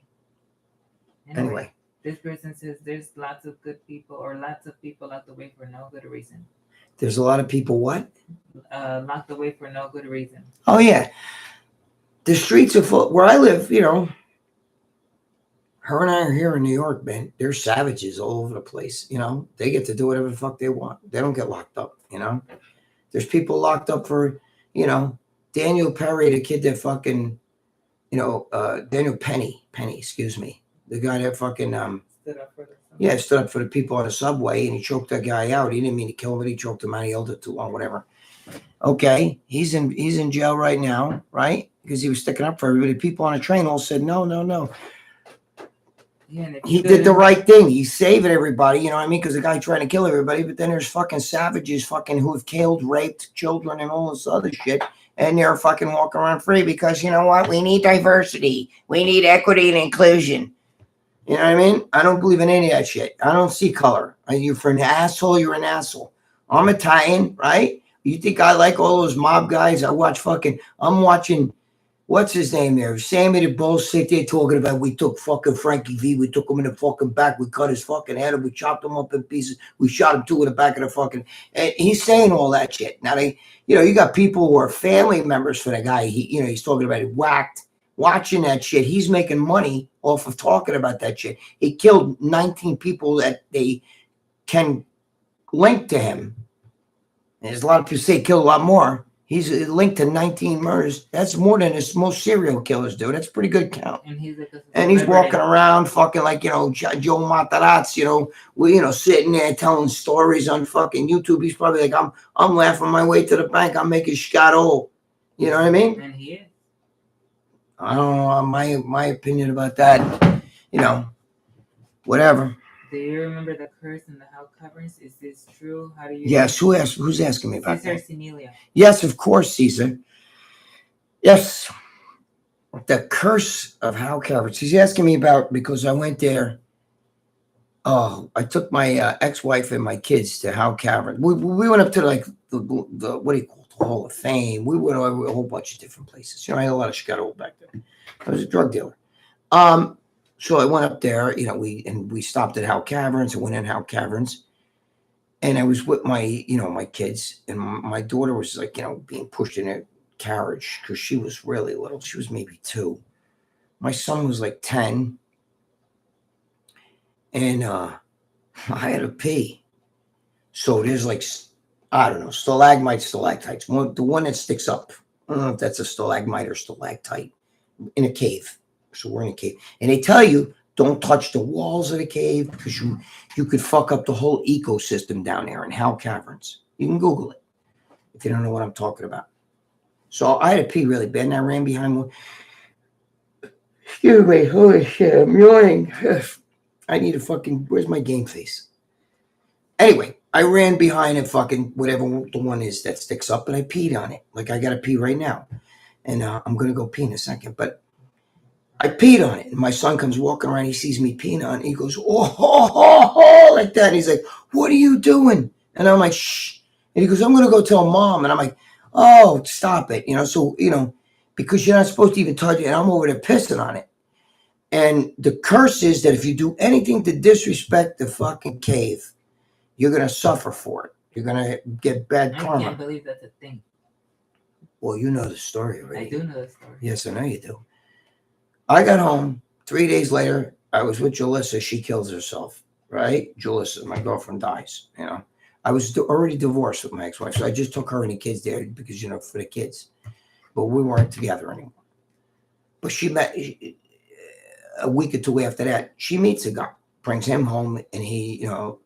Anyway. This person says there's lots of good people or lots of people locked away for no good reason. There's a lot of people what? Locked away for no good reason. Oh, yeah. The streets are full. Where I live, you know, her and I are here in New York, man. They're savages all over the place. You know, they get to do whatever the fuck they want. They don't get locked up, you know. There's people locked up for, you know, Daniel Perry, the kid that fucking, you know, Daniel Penny, excuse me. The guy that fucking stood up for the people on the subway, and he choked that guy out. He didn't mean to kill him, but he choked him out. He held it too long, whatever. Okay, he's in jail right now, right? Because he was sticking up for everybody. People on a train all said no. Yeah, he did the right thing. He's saving everybody, you know what I mean? Because the guy trying to kill everybody, but then there's fucking savages fucking who have killed, raped children and all this other shit. And they're fucking walking around free because, you know what? We need diversity. We need equity and inclusion. You know what I mean? I don't believe in any of that shit. I don't see color. You're for an asshole, you're an asshole. I'm Italian, right? You think I like all those mob guys? I'm watching, what's his name there? Sammy the bullshit they're talking about. We took fucking Frankie V. We took him in the fucking back. We cut his fucking head and we chopped him up in pieces. We shot him 2 in the back of the fucking, and he's saying all that shit. Now you know, you got people who are family members for the guy. He's talking about it whacked. Watching that shit, he's making money off of talking about that shit. He killed 19 people that they can link to him. And there's a lot of people say he killed a lot more. He's linked to 19 murders. That's more than most serial killers do. That's a pretty good count. And he's walking around fucking like, you know, Joe Matarazzi, you know, sitting there telling stories on fucking YouTube. He's probably like, I'm laughing my way to the bank. I'm making scatto. You know what I mean? And he is. I don't know my opinion about that. You know, whatever. Do you remember the curse in the Howes Cavern? Is this true? How do you? Yes. Who's asking me about Caesar that? Senilia. Yes, of course, Caesar. Yes. The curse of Howes Cavern. He's asking me about because I went there. Oh, I took my ex-wife and my kids to Howes Cavern. We went up to like the what do you call it? The Hall of Fame. We went over a whole bunch of different places. You know, I had a lot of scuttle back then. I was a drug dealer. So I went up there, you know, we stopped at Howes Caverns and went in Howes Caverns. And I was with my kids, and my daughter was like, you know, being pushed in a carriage because she was really little. She was maybe 2. My son was like 10. And I had to pee. So there's like, I don't know, stalagmites, stalactites. The one that sticks up. I don't know if that's a stalagmite or stalactite in a cave. So we're in a cave. And they tell you, don't touch the walls of the cave because you could fuck up the whole ecosystem down there in Howes Caverns. You can Google it if you don't know what I'm talking about. So I had to pee really bad, and I ran behind one. Excuse me, holy shit, I'm yawning. I need a fucking, where's my game face? Anyway, I ran behind it, fucking whatever the one is that sticks up, and I peed on it. Like I got to pee right now. And I'm going to go pee in a second. But I peed on it. And my son comes walking around. He sees me peeing on it. He goes, oh, like that. And he's like, what are you doing? And I'm like, shh. And he goes, I'm going to go tell mom. And I'm like, oh, stop it. You know, so, you know, because you're not supposed to even touch it. And I'm over there pissing on it. And the curse is that if you do anything to disrespect the fucking cave, you're going to suffer for it. You're going to get bad karma. I can't believe that's a thing. Well, you know the story already. I do know the story. Yes, I know you do. I got home 3 days later. I was with Julissa. She kills herself, right? Julissa, my girlfriend, dies. You know, I was already divorced with my ex-wife, so I just took her and the kids there because, you know, for the kids. But we weren't together anymore. But she met a week or two after that. She meets a guy, brings him home, and he, you know,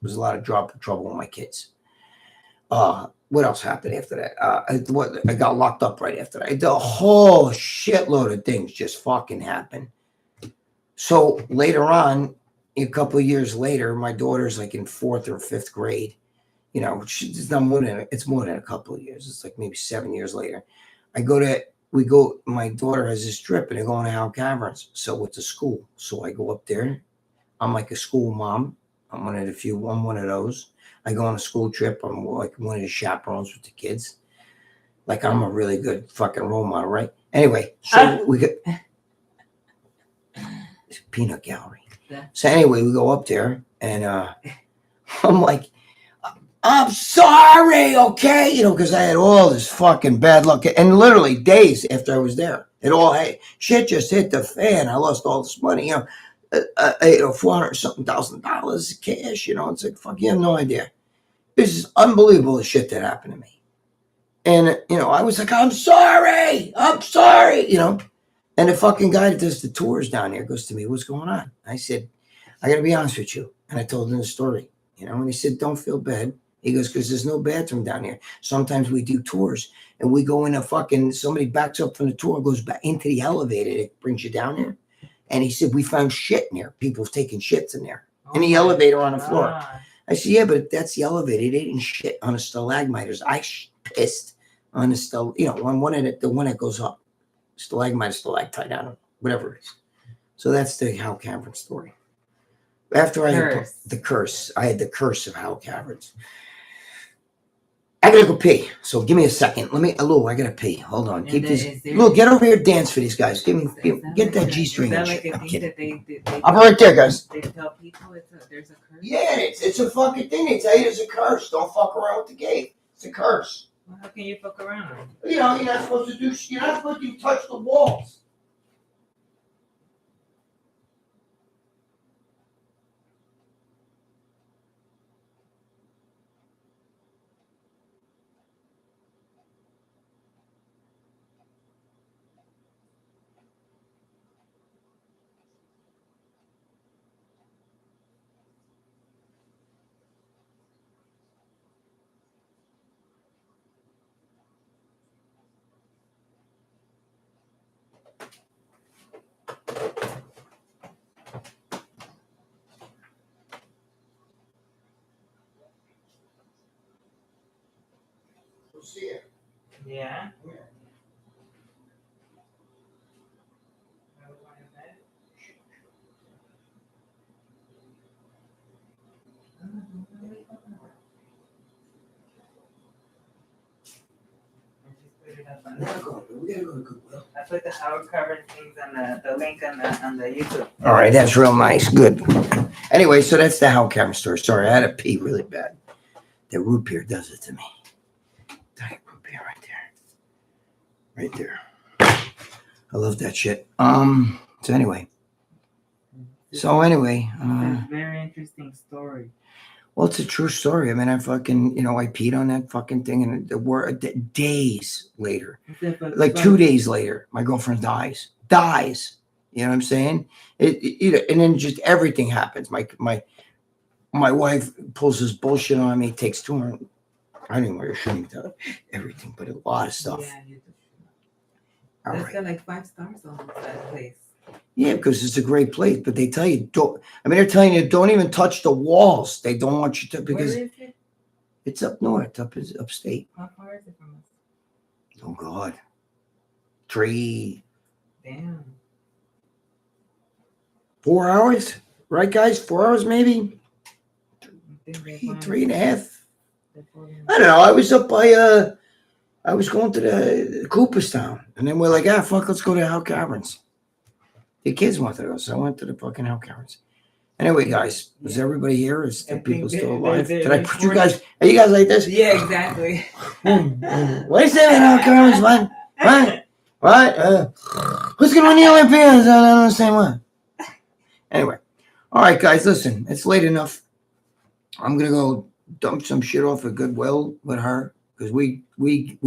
was a lot of trouble with my kids. What else happened after that? I got locked up right after that. The whole shitload of things just fucking happened. So later on, a couple of years later, my daughter's like in 4th or 5th grade. You know, it's more than a couple of years. It's like maybe 7 years later. My daughter has this trip and they're going to Howes Caverns. So it's a school. So I go up there. I'm like a school mom. I'm one of those. I go on a school trip. I'm like one of the chaperones with the kids. Like I'm a really good fucking role model, right? Anyway, so we get peanut gallery. Yeah. So anyway, we go up there and I'm like, I'm sorry, okay? You know, because I had all this fucking bad luck. And literally days after I was there, shit just hit the fan. I lost all this money, you know. $400-something thousand cash, you know. It's like, fuck, you have no idea. This is unbelievable, the shit that happened to me. And, you know, I was like, I'm sorry, you know. And the fucking guy that does the tours down there goes to me, what's going on? I said, I got to be honest with you. And I told him the story, you know. And he said, don't feel bad. He goes, because there's no bathroom down here. Sometimes we do tours and we go in somebody backs up from the tour and goes back into the elevator that brings you down there. And he said, we found shit in there. People taking shits in there. In the elevator on the floor. I said, yeah, but that's the elevator. They didn't shit on a stalagmite. I pissed on on the one that goes up. Stalagmite, stalactite, I don't know, whatever it is. So that's the Howes Cavern story. After I had the curse of Howes Caverns. I gotta go pee. So give me a second. I gotta pee. Hold on. Keep this. Lou, get over here, dance for these guys. Get that G-string and shit. I'm kidding. I'm right there, guys. They tell people there's a curse. Yeah, it's a fucking thing. They tell you there's a curse. Don't fuck around with the gate. It's a curse. Well, how can you fuck around? You know, you're not supposed to touch the walls. See it. Yeah. I put the Howes Cavern things on the link on the YouTube. All right, that's real nice. Good. Anyway, so that's the Howes Cavern story. Sorry, I had to pee really bad. The root beer does it to me. Diet root beer right there. I love that shit. So anyway. It's a very interesting story. Well, it's a true story. I mean, I fucking, you know, I peed on that fucking thing, and there were days later, like 2 days later, my girlfriend dies. You know what I'm saying? And then just everything happens. My wife pulls this bullshit on me, takes 200. I didn't wear a shouldn't tell everything, but a lot of stuff. Yeah, you do. That's got like 5 stars on that place. Yeah, because it's a great place, but they tell you they're telling you don't even touch the walls. They don't want you to because where is it? It's up north, upstate. How far is it from us? Oh God. 3. Damn. 4 hours, right, guys? 4 hours, maybe. 3.5. I don't know. I was up by I was going to the Cooperstown, and then we're like, fuck, let's go to Howes Caverns. The kids wanted to go, so I went to the fucking Howes Caverns. Anyway, guys, is everybody here? Is the people still alive? Did I put you 40. guys? Are you guys like this? Yeah, exactly. What is that now, Carmen's one? What? Who's gonna win the Olympians? I don't understand what. Anyway, all right, guys, listen. It's late enough. I'm gonna go dump some shit off at Goodwill with her because we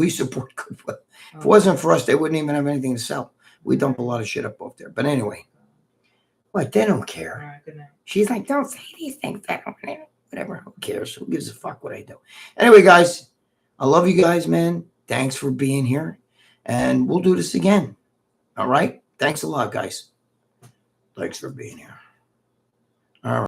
support Goodwill. If it wasn't for us, they wouldn't even have anything to sell. We dump a lot of shit up off there. But anyway, what? They don't care. All right, good night. She's like, don't say these things. Whatever. Who cares? Who gives a fuck what I do? Anyway, guys, I love you guys, man. Thanks for being here. And we'll do this again. All right? Thanks a lot, guys. Thanks for being here.